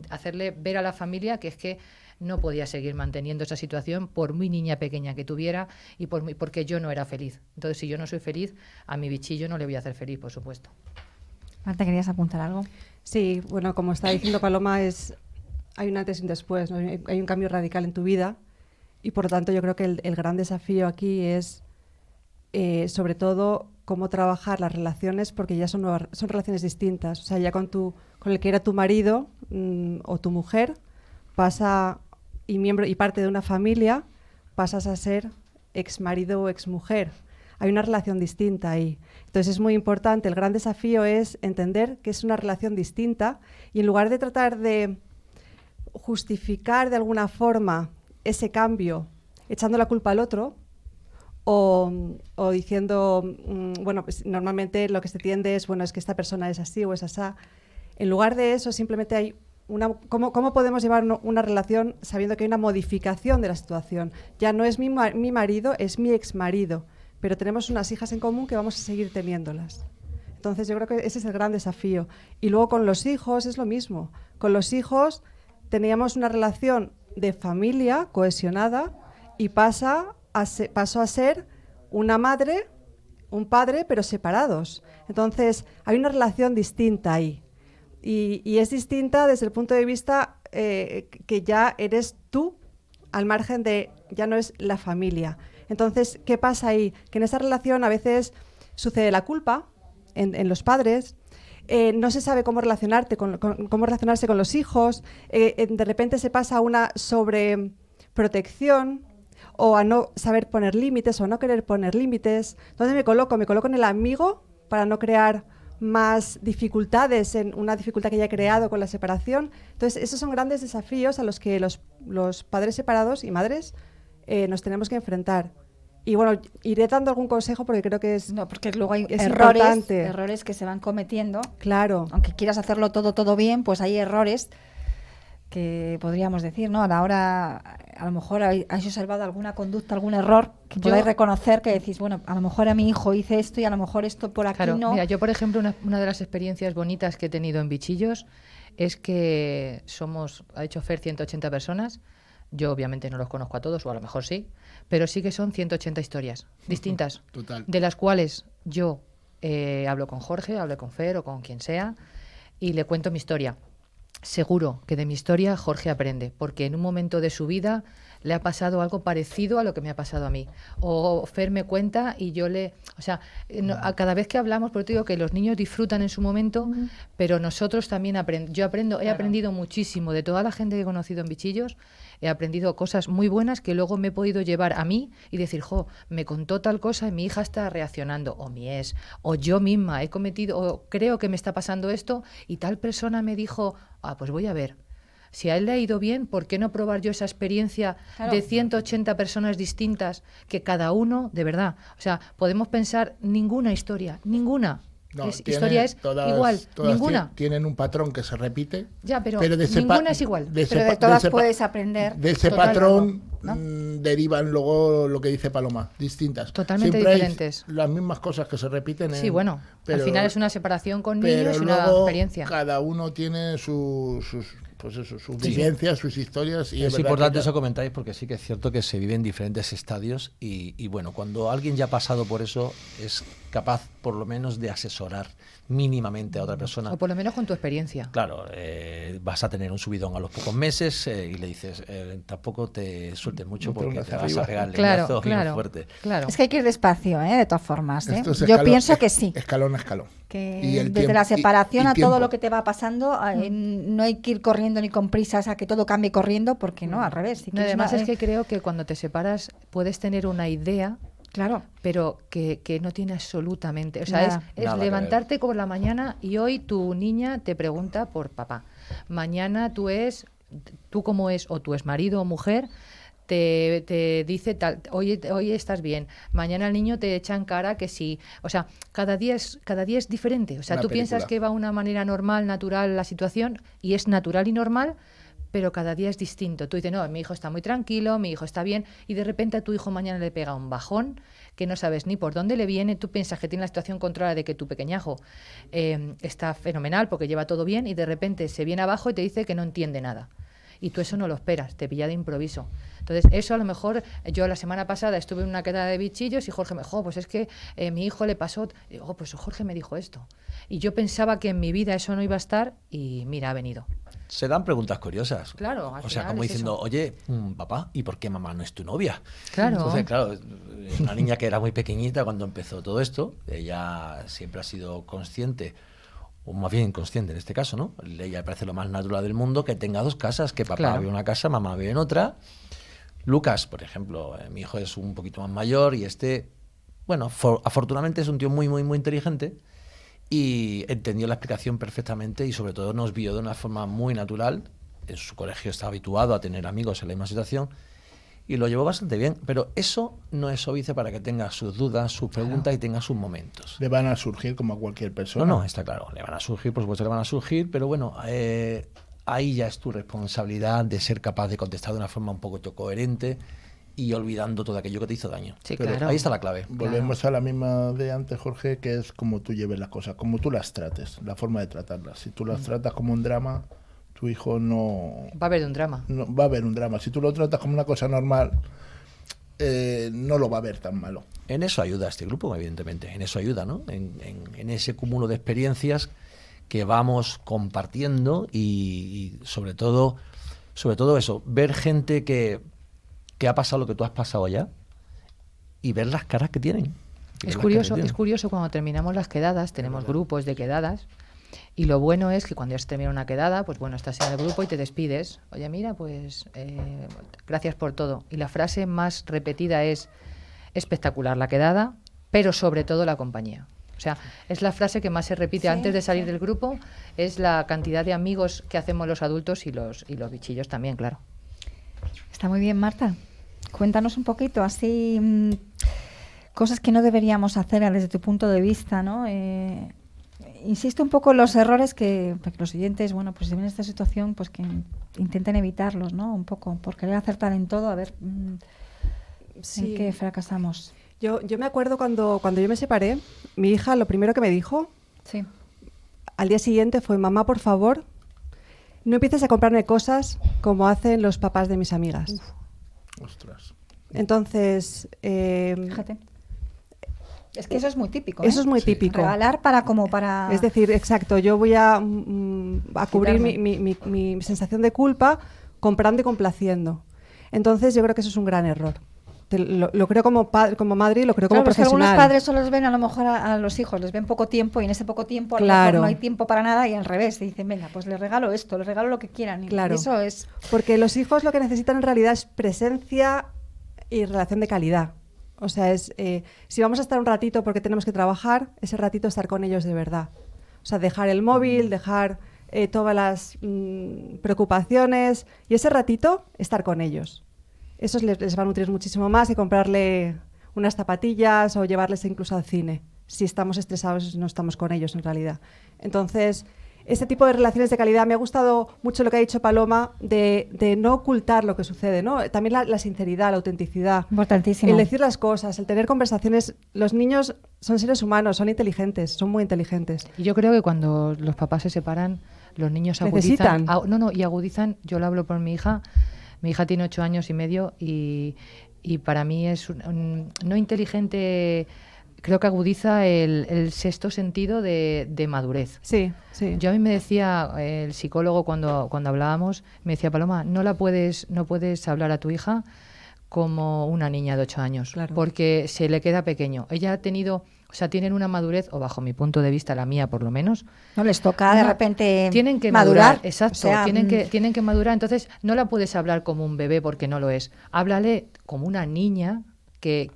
Speaker 7: hacerle ver a la familia que es que no podía seguir manteniendo esa situación por muy niña pequeña que tuviera y porque yo no era feliz. Entonces, si yo no soy feliz, a mi bichillo no le voy a hacer feliz, por supuesto.
Speaker 3: Marta, ¿querías apuntar algo?
Speaker 8: Sí, bueno, como está diciendo Paloma, hay un antes y un después, ¿no? Hay un cambio radical en tu vida y por lo tanto yo creo que el gran desafío aquí es sobre todo cómo trabajar las relaciones, porque ya son relaciones distintas. O sea, ya con el que era tu marido o tu mujer pasa y parte de una familia, pasas a ser ex marido o ex mujer. Hay una relación distinta ahí. Entonces es muy importante, el gran desafío es entender que es una relación distinta y en lugar de tratar de justificar de alguna forma ese cambio echando la culpa al otro o diciendo, bueno, pues normalmente lo que se tiende es, bueno, es que esta persona es así o es asá. En lugar de eso simplemente hay ¿cómo podemos llevar una relación sabiendo que hay una modificación de la situación? Ya no es mi marido, es mi exmarido, pero tenemos unas hijas en común que vamos a seguir teniéndolas. Entonces yo creo que ese es el gran desafío. Y luego con los hijos es lo mismo. Con los hijos teníamos una relación de familia cohesionada y pasó a ser una madre, un padre, pero separados. Entonces hay una relación distinta ahí. Y es distinta desde el punto de vista que ya eres tú, al margen de, ya no es la familia. Entonces, ¿qué pasa ahí? Que en esa relación a veces sucede la culpa en los padres, no se sabe cómo relacionarse con los hijos, de repente se pasa a una sobreprotección o a no saber poner límites o a no querer poner límites. ¿Dónde me coloco? Me coloco en el amigo para no crear más dificultades en una dificultad que ya he creado con la separación. Entonces, esos son grandes desafíos a los que los padres separados y madres nos tenemos que enfrentar. Y bueno, iré dando algún consejo porque creo que es
Speaker 3: porque luego hay
Speaker 8: importante.
Speaker 3: errores que se van cometiendo.
Speaker 8: Claro.
Speaker 3: Aunque quieras hacerlo todo bien, pues hay errores que podríamos decir, ¿no? A la hora, a lo mejor habéis observado alguna conducta, algún error que podáis reconocer, que decís, bueno, a lo mejor a mi hijo hice esto y a lo mejor esto por aquí
Speaker 7: claro,
Speaker 3: no.
Speaker 7: Mira, yo por ejemplo, una de las experiencias bonitas que he tenido en Bichillos es que ha hecho Fer 180 personas. Yo obviamente no los conozco a todos, o a lo mejor sí, pero sí que son 180 historias distintas,
Speaker 5: Total.
Speaker 7: de las cuales yo hablo con Jorge, hablo con Fer o con quien sea y le cuento mi historia. seguro que de mi historia Jorge aprende, porque en un momento de su vida le ha pasado algo parecido a lo que me ha pasado a mí. O Fer me cuenta y yo le... O sea, a cada vez que hablamos, por eso digo que los niños disfrutan en su momento, pero nosotros también aprendemos. Yo he aprendido muchísimo de toda la gente que he conocido en Bichillos. He aprendido cosas muy buenas que luego me he podido llevar a mí y decir, me contó tal cosa y mi hija está reaccionando, o mi ex, o yo misma he cometido, o creo que me está pasando esto, y tal persona me dijo, pues voy a ver. Si a él le ha ido bien, ¿por qué no probar yo esa experiencia de 180 personas distintas que cada uno, de verdad, o sea, podemos pensar ninguna historia, ninguna.
Speaker 5: No,
Speaker 7: historia es igual, ninguna.
Speaker 5: Tienen un patrón que se repite.
Speaker 7: Ya, pero ninguna es igual.
Speaker 3: Pero de todas puedes aprender.
Speaker 5: De ese patrón derivan luego lo que dice Paloma, distintas.
Speaker 7: Totalmente
Speaker 5: siempre
Speaker 7: diferentes.
Speaker 5: Las mismas cosas que se repiten.
Speaker 7: Sí, bueno, al final es una separación con
Speaker 5: pero
Speaker 7: niños y una experiencia.
Speaker 5: Cada uno tiene sus vivencias, sus historias. Y
Speaker 6: es importante eso comentáis, porque sí que es cierto que se vive en diferentes estadios y bueno, cuando alguien ya ha pasado por eso es capaz por lo menos de asesorar mínimamente a otra persona.
Speaker 7: O por lo menos con tu experiencia.
Speaker 6: Claro, vas a tener un subidón a los pocos meses y le dices, tampoco te sueltes mucho porque te vas a pegar el leñazo bien fuerte.
Speaker 3: Claro. Es que hay que ir despacio, de todas formas. Yo pienso que sí.
Speaker 5: Escalón a escalón.
Speaker 3: Que desde la separación a todo lo que te va pasando, no hay que ir corriendo ni con prisas a que todo cambie corriendo, porque no, al revés.
Speaker 7: No, además es que creo que cuando te separas puedes tener una idea,
Speaker 3: claro,
Speaker 7: pero que no tiene absolutamente... O sea, es levantarte por la mañana y hoy tu niña te pregunta por papá. Mañana tú como es, o tu exmarido o mujer, te dice tal, hoy estás bien, mañana el niño te echa en cara que sí, o sea, cada día es diferente, o sea, tú piensas que va de una manera normal, natural la situación, y es natural y normal, pero cada día es distinto. Tú dices, no, mi hijo está muy tranquilo, mi hijo está bien, y de repente a tu hijo mañana le pega un bajón que no sabes ni por dónde le viene, tú piensas que tiene la situación controlada de que tu pequeñajo está fenomenal porque lleva todo bien, y de repente se viene abajo y te dice que no entiende nada. Y tú eso no lo esperas, te pilla de improviso. Entonces, eso a lo mejor, yo la semana pasada estuve en una quedada de bichillos y Jorge me dijo, pues es que mi hijo le pasó, y digo, pues Jorge me dijo esto. Y yo pensaba que en mi vida eso no iba a estar y mira, ha venido.
Speaker 6: Se dan preguntas curiosas.
Speaker 7: Claro,
Speaker 6: o sea, como diciendo,
Speaker 7: eso.
Speaker 6: Oye, papá, ¿y por qué mamá no es tu novia?
Speaker 7: Claro.
Speaker 6: Entonces, claro, una niña que era muy pequeñita cuando empezó todo esto, ella siempre ha sido consciente, o más bien inconsciente en este caso, ¿no? Ella le parece lo más natural del mundo que tenga dos casas, que papá vive en una casa, mamá vive en otra. Lucas, por ejemplo, mi hijo es un poquito más mayor y bueno, afortunadamente es un tío muy, muy, muy inteligente y entendió la explicación perfectamente y sobre todo nos vio de una forma muy natural. En su colegio está habituado a tener amigos en la misma situación y lo llevó bastante bien, pero eso no es óbice para que tenga sus dudas, sus preguntas y tenga sus momentos.
Speaker 5: Le van a surgir como a cualquier persona.
Speaker 6: No, está claro, le van a surgir, por supuesto le van a surgir, pero bueno, ahí ya es tu responsabilidad de ser capaz de contestar de una forma un poco coherente y olvidando todo aquello que te hizo daño.
Speaker 7: Sí,
Speaker 6: pero
Speaker 7: claro.
Speaker 6: Ahí está la clave.
Speaker 5: Volvemos a la misma de antes, Jorge, que es como tú lleves las cosas, como tú las trates, la forma de tratarlas. Si tú las tratas como un drama, tu hijo no...
Speaker 7: Va a haber un drama.
Speaker 5: No, va a haber un drama. Si tú lo tratas como una cosa normal, no lo va a ver tan malo.
Speaker 6: En eso ayuda este grupo, evidentemente. En eso ayuda, ¿no? En ese cúmulo de experiencias que vamos compartiendo y sobre todo eso, ver gente que ha pasado lo que tú has pasado ya y ver las caras que tienen.
Speaker 7: Es curioso cuando terminamos las quedadas, tenemos grupos de quedadas, y lo bueno es que cuando ya se termina una quedada, pues bueno, estás en el grupo y te despides. Oye, mira, pues gracias por todo. Y la frase más repetida es espectacular la quedada, pero sobre todo la compañía. O sea, es la frase que más se repite antes de salir del grupo, es la cantidad de amigos que hacemos los adultos y los bichillos también, claro.
Speaker 3: Está muy bien, Marta. Cuéntanos un poquito, así, cosas que no deberíamos hacer desde tu punto de vista, ¿no? Insisto un poco en los errores que los oyentes, bueno, pues si ven esta situación, pues que intenten evitarlos, ¿no? Un poco, por querer acertar en todo, a ver en qué fracasamos.
Speaker 8: Yo me acuerdo cuando yo me separé, mi hija lo primero que me dijo al día siguiente fue, mamá, por favor, no empieces a comprarme cosas como hacen los papás de mis amigas.
Speaker 5: Ostras.
Speaker 8: Entonces,
Speaker 3: fíjate. Es que eso es muy típico.
Speaker 8: Eso es muy típico.
Speaker 3: Regalar para.
Speaker 8: Es decir, exacto, yo voy a cubrir mi sensación de culpa comprando y complaciendo. Entonces yo creo que eso es un gran error. Lo creo como madre y lo creo como profesional.
Speaker 3: Algunos padres solo los ven a lo mejor a los hijos, les ven poco tiempo y en ese poco tiempo a lo mejor no hay tiempo para nada y al revés, y dicen, venga, pues les regalo esto, les regalo lo que quieran. Y eso es...
Speaker 8: Porque los hijos lo que necesitan en realidad es presencia y relación de calidad. O sea, si vamos a estar un ratito porque tenemos que trabajar, ese ratito estar con ellos de verdad. O sea, dejar el móvil, dejar todas las preocupaciones y ese ratito estar con ellos. Eso les va a nutrir muchísimo más que comprarle unas zapatillas o llevarles incluso al cine, si estamos estresados y no estamos con ellos en realidad. Entonces, ese tipo de relaciones de calidad, me ha gustado mucho lo que ha dicho Paloma, de no ocultar lo que sucede, ¿no? También la sinceridad, la autenticidad.
Speaker 3: Importantísimo.
Speaker 8: El decir las cosas, el tener conversaciones. Los niños son seres humanos, son inteligentes, son muy inteligentes.
Speaker 7: Y yo creo que cuando los papás se separan, los niños agudizan. Y agudizan, yo lo hablo por mi hija. Mi hija tiene 8 años y medio y para mí es no inteligente, creo que agudiza el sexto sentido de madurez.
Speaker 8: Sí, sí.
Speaker 7: Yo a mí me decía el psicólogo cuando hablábamos, me decía, Paloma, no puedes hablar a tu hija como una niña de 8 años,
Speaker 8: claro,
Speaker 7: porque se le queda pequeño. Ella ha tenido... O sea, tienen una madurez, o bajo mi punto de vista, la mía por lo menos.
Speaker 3: No les toca de repente
Speaker 7: tienen que madurar. Exacto, o sea, tienen que madurar. Entonces, no la puedes hablar como un bebé porque no lo es. Háblale como una niña que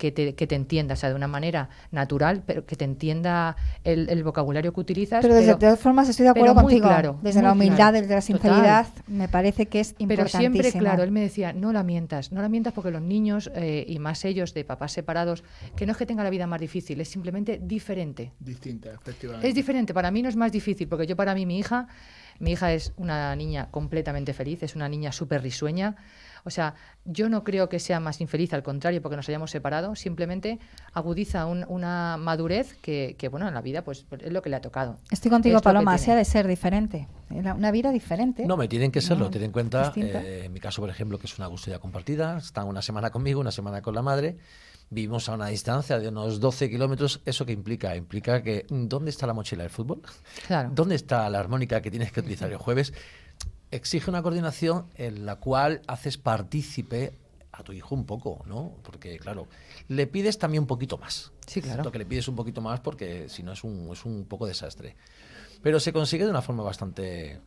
Speaker 7: te entienda, o sea, de una manera natural, pero que te entienda el vocabulario que utilizas.
Speaker 3: Pero de todas formas estoy de acuerdo contigo.
Speaker 7: Claro,
Speaker 3: desde la humildad, desde la sinceridad, total, me parece que es importantísimo.
Speaker 7: Pero siempre, claro, él me decía, no la mientas porque los niños, y más ellos de papás separados, que no es que tenga la vida más difícil, es simplemente diferente.
Speaker 5: Distinta, efectivamente.
Speaker 7: Es diferente, para mí no es más difícil, porque para mí mi hija es una niña completamente feliz, es una niña súper risueña. O sea, yo no creo que sea más infeliz, al contrario, porque nos hayamos separado, simplemente agudiza una madurez que, bueno, en la vida pues es lo que le ha tocado.
Speaker 3: Estoy contigo, Paloma, así ha de ser diferente, una vida diferente.
Speaker 6: No, me tienen que serlo, ten en cuenta, en mi caso, por ejemplo, que es una custodia compartida, están una semana conmigo, una semana con la madre, vivimos a una distancia de unos 12 kilómetros, ¿eso qué implica? Implica que, ¿dónde está la mochila del fútbol?
Speaker 7: Claro.
Speaker 6: ¿Dónde está la armónica que tienes que utilizar el jueves? Exige una coordinación en la cual haces partícipe a tu hijo un poco, ¿no? Porque, claro, le pides también un poquito más.
Speaker 7: Sí, claro.
Speaker 6: Siento que le pides un poquito más porque si no es un poco desastre. Pero se consigue de una forma bastante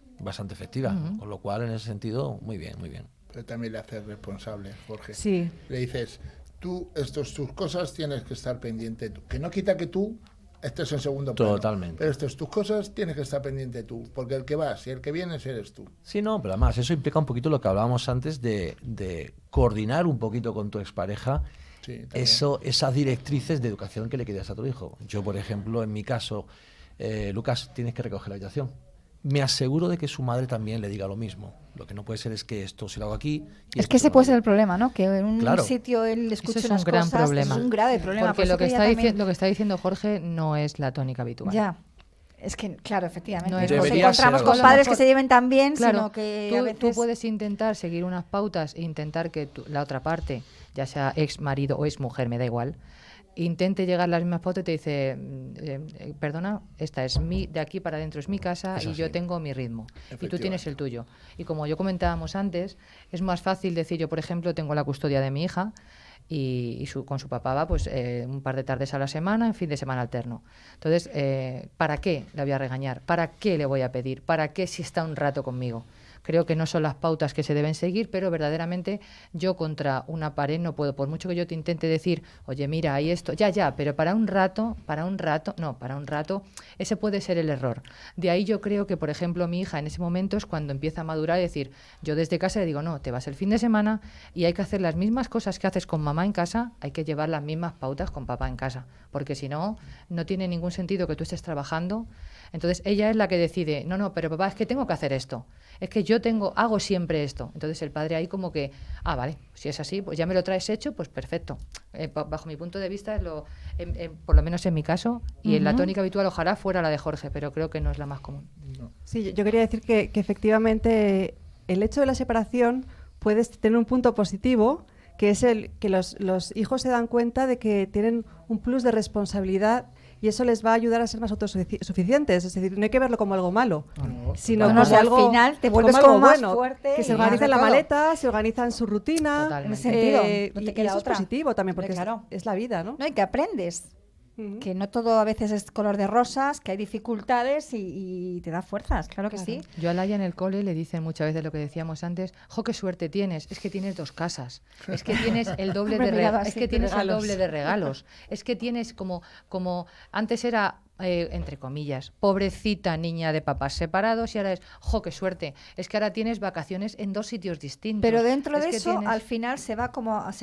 Speaker 6: efectiva, con lo cual, en ese sentido, muy bien, muy bien.
Speaker 5: Pero también le haces responsable, Jorge.
Speaker 8: Sí.
Speaker 5: Le dices, tus cosas tienes que estar pendiente tú. Que no quita que tú estés en segundo plano.
Speaker 6: Totalmente.
Speaker 5: Pero tus cosas tienes que estar pendiente tú, porque el que vas y el que vienes eres tú.
Speaker 6: Sí, no, pero además eso implica un poquito lo que hablábamos antes de coordinar un poquito con tu expareja esas directrices de educación que le quieres a tu hijo. Yo, por ejemplo, en mi caso, Lucas, tienes que recoger la habitación. Me aseguro de que su madre también le diga lo mismo. Lo que no puede ser es que esto se lo hago aquí.
Speaker 3: Es que ese puede ser el problema, ¿no? Que en un sitio él escuche unas cosas.
Speaker 7: Es un gran problema.
Speaker 3: Es un grave problema.
Speaker 7: Porque lo que está diciendo Jorge no es la tónica habitual.
Speaker 3: Ya. Es que, claro, efectivamente.
Speaker 7: No
Speaker 3: nos encontramos con padres que se lleven tan bien,
Speaker 7: claro,
Speaker 3: sino que
Speaker 7: tú puedes intentar seguir unas pautas e intentar que la otra parte, ya sea ex marido o ex mujer, me da igual, intente llegar a las mismas pautas y te dice, perdona, esta es de aquí para adentro es mi casa y yo tengo mi ritmo y tú tienes el tuyo. Y como yo comentábamos antes, es más fácil decir, yo por ejemplo tengo la custodia de mi hija y con su papá va pues un par de tardes a la semana, en fin de semana alterno. Entonces, ¿para qué la voy a regañar? ¿Para qué le voy a pedir? ¿Para qué si está un rato conmigo? Creo que no son las pautas que se deben seguir, pero verdaderamente yo contra una pared no puedo, por mucho que yo te intente decir, oye, mira, hay esto, ya, pero para un rato, ese puede ser el error. De ahí yo creo que, por ejemplo, mi hija en ese momento es cuando empieza a madurar y decir, yo desde casa le digo, no, te vas el fin de semana y hay que hacer las mismas cosas que haces con mamá en casa, hay que llevar las mismas pautas con papá en casa, porque si no, no tiene ningún sentido que tú estés trabajando. Entonces ella es la que decide, no, pero papá, es que tengo que hacer esto, es que yo hago siempre esto. Entonces el padre ahí como que, vale, si es así, pues ya me lo traes hecho, pues perfecto. Bajo mi punto de vista, por lo menos en mi caso, y en la tónica habitual ojalá fuera la de Jorge, pero creo que no es la más común.
Speaker 5: No.
Speaker 8: Sí, yo quería decir que efectivamente el hecho de la separación puede tener un punto positivo, que es que los hijos se dan cuenta de que tienen un plus de responsabilidad y eso les va a ayudar a ser más autosuficientes. Es decir, no hay que verlo como algo malo, sino como algo,
Speaker 3: al final te vuelves
Speaker 8: como algo
Speaker 3: más
Speaker 8: bueno,
Speaker 3: fuerte.
Speaker 8: que se organiza en la maleta, se organiza en su rutina.
Speaker 3: En ese sentido, no te
Speaker 8: y
Speaker 3: queda
Speaker 8: eso
Speaker 3: otra.
Speaker 8: es positivo también, porque
Speaker 3: Claro.
Speaker 8: es la vida, ¿no?
Speaker 3: No, y que aprendes. Que no todo a veces es color de rosas, que hay dificultades y te da fuerzas, claro que sí.
Speaker 7: Yo a Laia en el cole le dicen muchas veces lo que decíamos antes, ¡jo, qué suerte tienes! Es que tienes 2 casas, es que tienes el doble de regalos, es que tienes el doble de regalos, es que tienes como antes era entre comillas, pobrecita niña de papás separados y ahora es, ¡jo, qué suerte! Es que ahora tienes vacaciones en 2 sitios distintos.
Speaker 3: Pero dentro de
Speaker 7: que
Speaker 3: eso,
Speaker 7: tienes...
Speaker 3: al final se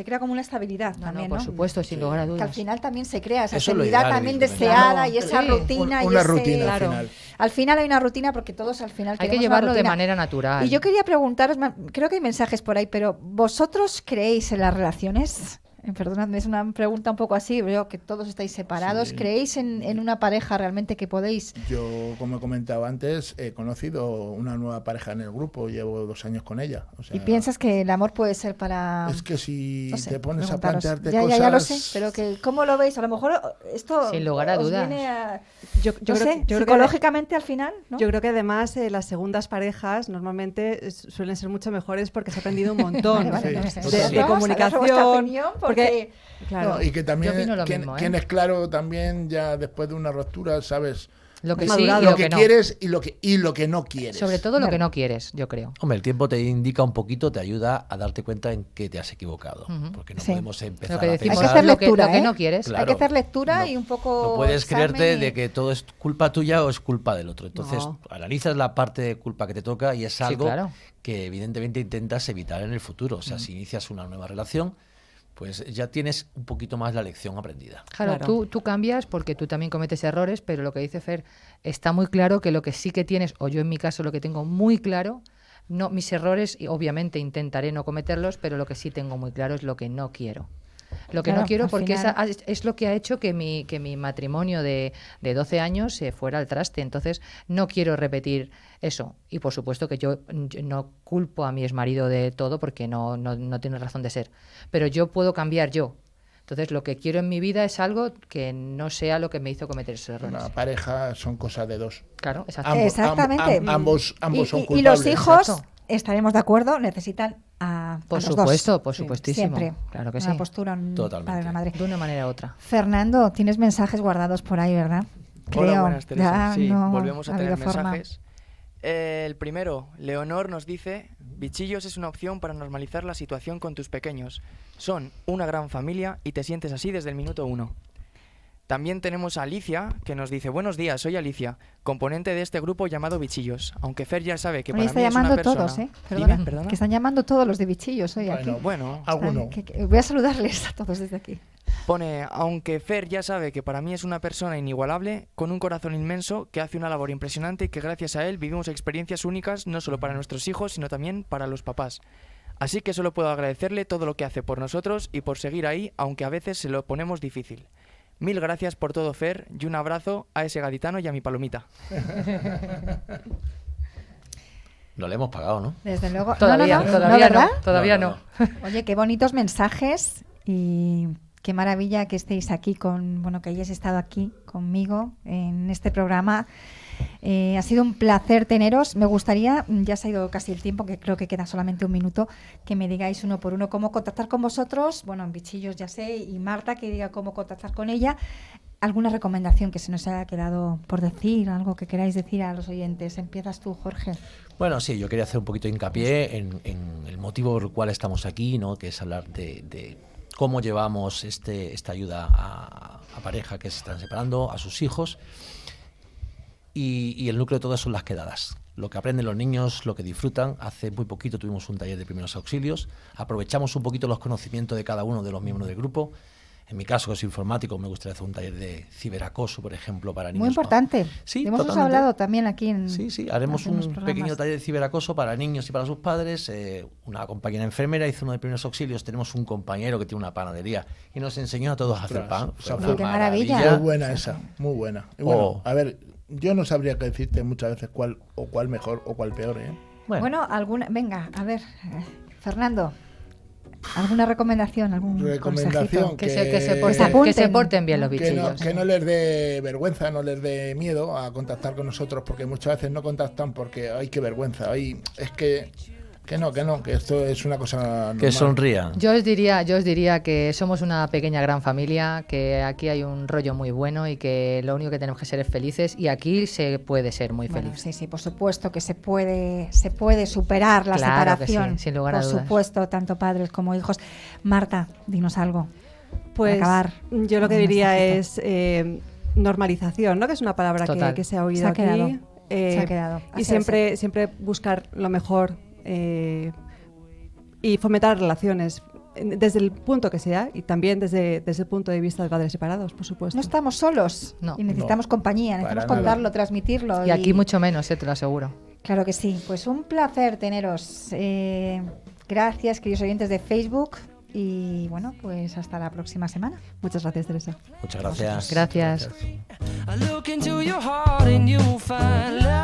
Speaker 3: crea como una estabilidad también,
Speaker 7: por supuesto, sin lugar a dudas.
Speaker 3: Que al final también se crea esa
Speaker 6: Eso es lo
Speaker 3: estabilidad
Speaker 6: ideal,
Speaker 3: también
Speaker 6: evidentemente.
Speaker 3: deseada y esa rutina.
Speaker 5: Una
Speaker 3: y ese...
Speaker 5: rutina al final.
Speaker 3: Al final hay una rutina porque todos al final
Speaker 7: Hay que
Speaker 3: queremos
Speaker 7: llevarlo
Speaker 3: una
Speaker 7: de
Speaker 3: rutina.
Speaker 7: manera natural.
Speaker 3: Y yo quería preguntaros, creo que hay mensajes por ahí, pero ¿vosotros creéis en las relaciones? Perdonadme, es una pregunta un poco así, veo que todos estáis separados.
Speaker 5: Sí.
Speaker 3: ¿Creéis en una pareja realmente que podéis?
Speaker 5: Yo, como he comentado antes, he conocido una nueva pareja en el grupo, llevo 2 años con ella. O sea,
Speaker 3: ¿Y piensas que el amor puede ser para...?
Speaker 5: es que si
Speaker 3: No sé,
Speaker 5: te pones a
Speaker 3: preguntaros.
Speaker 5: plantearte
Speaker 3: ya,
Speaker 5: cosas...
Speaker 3: Ya lo sé, pero que ¿cómo lo veis? A lo mejor esto
Speaker 7: Sin lugar a
Speaker 3: os
Speaker 7: dudas.
Speaker 3: viene a...
Speaker 8: Yo
Speaker 3: no sé,
Speaker 8: creo que
Speaker 3: psicológicamente al final, ¿no?
Speaker 8: Yo creo que además las segundas parejas normalmente suelen ser mucho mejores porque se ha aprendido un montón
Speaker 3: Vale,
Speaker 5: Sí,
Speaker 3: no sé.
Speaker 5: totalmente.
Speaker 8: de
Speaker 3: Vamos a dar vuestra
Speaker 8: comunicación.
Speaker 3: opinión porque...
Speaker 8: Claro.
Speaker 5: No, y que también
Speaker 7: Yo opino lo mismo, ¿eh?
Speaker 5: tienes claro también ya después de una ruptura, sabes
Speaker 7: Lo que
Speaker 8: Más
Speaker 7: sí y
Speaker 8: madurado.
Speaker 7: lo
Speaker 5: lo
Speaker 7: que
Speaker 5: que
Speaker 7: no.
Speaker 5: quieres y lo que no quieres.
Speaker 7: Sobre todo lo que no quieres, yo creo.
Speaker 6: Hombre, el tiempo te indica un poquito, te ayuda a darte cuenta en que te has equivocado.
Speaker 7: Ujú.
Speaker 6: Porque no
Speaker 3: Sí.
Speaker 6: podemos empezar
Speaker 7: Lo que
Speaker 6: a
Speaker 7: decimos,
Speaker 3: Hay que hacer
Speaker 6: pensar...
Speaker 3: lectura,
Speaker 7: lo que
Speaker 3: ¿eh?
Speaker 7: no quieres.
Speaker 6: Claro.
Speaker 3: Hay que hacer lectura
Speaker 6: No-
Speaker 3: y un poco...
Speaker 6: No puedes
Speaker 3: examen
Speaker 6: creerte
Speaker 3: y-
Speaker 6: de que todo es culpa tuya o es culpa del otro. Entonces,
Speaker 8: No.
Speaker 6: analizas la parte de culpa que te toca y es algo
Speaker 7: claro.
Speaker 6: que evidentemente intentas evitar en el futuro. O sea, si inicias una nueva relación, pues ya tienes un poquito más la lección aprendida.
Speaker 7: Claro,
Speaker 8: Claro.
Speaker 7: Tú cambias porque tú también cometes errores, pero lo que dice Fer, está muy claro que lo que sí que tienes, o yo en mi caso lo que tengo muy claro, no mis errores, y obviamente intentaré no cometerlos, pero lo que sí tengo muy claro es lo que no quiero. Lo que
Speaker 3: Claro,
Speaker 7: no quiero
Speaker 3: al
Speaker 7: porque
Speaker 3: final-
Speaker 7: es lo que ha hecho que mi matrimonio de 12 años se fuera al traste. Entonces, no quiero repetir eso. Y por supuesto que yo no culpo a mi exmarido de todo porque no tiene razón de ser. Pero yo puedo cambiar yo. Entonces, lo que quiero en mi vida es algo que no sea lo que me hizo cometer esos errores.
Speaker 5: Una pareja son cosas de dos.
Speaker 7: Claro, exacto.
Speaker 3: Exactamente.
Speaker 5: Ambos son
Speaker 3: y
Speaker 5: culpables.
Speaker 3: los hijos,
Speaker 7: Exacto.
Speaker 3: estaremos de acuerdo, necesitan a
Speaker 7: Por
Speaker 3: los
Speaker 7: supuesto,
Speaker 3: dos.
Speaker 7: por supuestísimo.
Speaker 3: Siempre.
Speaker 7: Claro que
Speaker 3: una
Speaker 7: sí.
Speaker 3: postura, un
Speaker 6: Totalmente.
Speaker 3: padre, una madre.
Speaker 7: De una manera u otra.
Speaker 3: Fernando, tienes mensajes guardados por ahí, ¿verdad?
Speaker 4: Hola,
Speaker 3: Creo.
Speaker 4: buenas, Teresa.
Speaker 3: Ya
Speaker 4: Sí,
Speaker 3: no
Speaker 4: volvemos a
Speaker 3: ha
Speaker 4: tener
Speaker 3: habido forma.
Speaker 4: mensajes. El primero, Leonor nos dice: Bichillos es una opción para normalizar la situación con tus pequeños. Son una gran familia y te sientes así desde el minuto 1. También tenemos a Alicia, que nos dice: buenos días, soy Alicia, componente de este grupo llamado Bichillos. Aunque Fer ya sabe que
Speaker 3: Hoy
Speaker 4: para
Speaker 3: está
Speaker 4: mí es una
Speaker 3: llamando
Speaker 4: persona...
Speaker 3: todos, ¿eh?
Speaker 4: Dime,
Speaker 3: Perdona,
Speaker 4: perdona.
Speaker 3: que están llamando todos los de bichillos hoy aquí.
Speaker 4: Bueno,
Speaker 5: alguno.
Speaker 3: Voy a saludarles a todos desde aquí.
Speaker 4: pone: aunque Fer ya sabe que para mí es una persona inigualable, con un corazón inmenso, que hace una labor impresionante y que gracias a él vivimos experiencias únicas no solo para nuestros hijos, sino también para los papás. Así que solo puedo agradecerle todo lo que hace por nosotros y por seguir ahí, aunque a veces se lo ponemos difícil. Mil gracias por todo, Fer, y un abrazo a ese gaditano y a mi palomita.
Speaker 6: No le hemos pagado, ¿no?
Speaker 3: Desde luego.
Speaker 7: Todavía,
Speaker 3: no,
Speaker 7: todavía
Speaker 3: ¿verdad?
Speaker 7: no, todavía
Speaker 6: No,
Speaker 7: no.
Speaker 6: no,
Speaker 3: Oye, qué bonitos mensajes y qué maravilla que estéis aquí que hayáis estado aquí conmigo en este programa. Ha sido un placer teneros. Me gustaría, ya se ha ido casi el tiempo, que creo que queda solamente un minuto, que me digáis uno por uno cómo contactar con vosotros. Bueno, en Bichillos ya sé, y Marta que diga cómo contactar con ella. ¿Alguna recomendación que se nos haya quedado por decir? ¿Algo que queráis decir a los oyentes? Empiezas tú, Jorge.
Speaker 6: Bueno, sí, yo quería hacer un poquito de hincapié en el motivo por el cual estamos aquí, ¿no? Que es hablar de cómo llevamos esta ayuda a pareja que se están separando, a sus hijos. Y el núcleo de todo son las quedadas. Lo que aprenden los niños, lo que disfrutan. Hace muy poquito tuvimos un taller de primeros auxilios. Aprovechamos un poquito los conocimientos de cada uno de los miembros del grupo. En mi caso, que soy informático, me gustaría hacer un taller de ciberacoso, por ejemplo, para niños.
Speaker 3: Muy importante.
Speaker 6: Sí,
Speaker 3: Hemos
Speaker 6: totalmente.
Speaker 3: hablado también aquí en...
Speaker 6: Sí, haremos
Speaker 3: hace unos
Speaker 6: un
Speaker 3: programas.
Speaker 6: pequeño taller de ciberacoso para niños y para sus padres. Una compañera enfermera hizo uno de primeros auxilios. Tenemos un compañero que tiene una panadería y nos enseñó a todos a hacer pan.
Speaker 5: Esa
Speaker 6: Fue
Speaker 5: fue
Speaker 6: una
Speaker 3: ¡Qué maravilla!
Speaker 5: Muy buena esa, muy buena. Y bueno, a ver, yo no sabría qué decirte muchas veces cuál mejor o cuál peor, ¿eh?
Speaker 3: Bueno, alguna... Venga, a ver, Fernando. ¿Alguna recomendación? ¿Algún
Speaker 5: Recomendación
Speaker 3: consejito?
Speaker 7: Que se porten bien los bichillos.
Speaker 5: Que no les dé vergüenza, no les dé miedo a contactar con nosotros, porque muchas veces no contactan porque ay, qué vergüenza, ay, es que no, que esto es una cosa normal.
Speaker 6: Que sonrían.
Speaker 7: Yo os diría que somos una pequeña gran familia, que aquí hay un rollo muy bueno y que lo único que tenemos que ser es felices, y aquí se puede ser muy feliz.
Speaker 3: Sí, por supuesto que se puede superar la separación,
Speaker 7: que sí, sin lugar a dudas.
Speaker 3: Por supuesto, tanto padres como hijos. Marta, dinos algo.
Speaker 8: Pues
Speaker 3: para acabar.
Speaker 8: Yo lo que diría es normalización, ¿no? Que es una palabra que se ha oído aquí.
Speaker 3: Se ha quedado.
Speaker 8: Y siempre buscar lo mejor. Y fomentar relaciones desde el punto que sea, y también desde el punto de vista de padres separados, por supuesto.
Speaker 3: No estamos solos y necesitamos compañía, necesitamos contarlo, transmitirlo.
Speaker 7: Y aquí mucho menos, te lo aseguro.
Speaker 3: Claro que sí. Pues un placer teneros. Gracias, queridos oyentes de Facebook. Y bueno, pues hasta la próxima semana.
Speaker 8: Muchas gracias, Teresa.
Speaker 6: Muchas gracias.
Speaker 7: Gracias.
Speaker 2: I look into your heart and you will find love.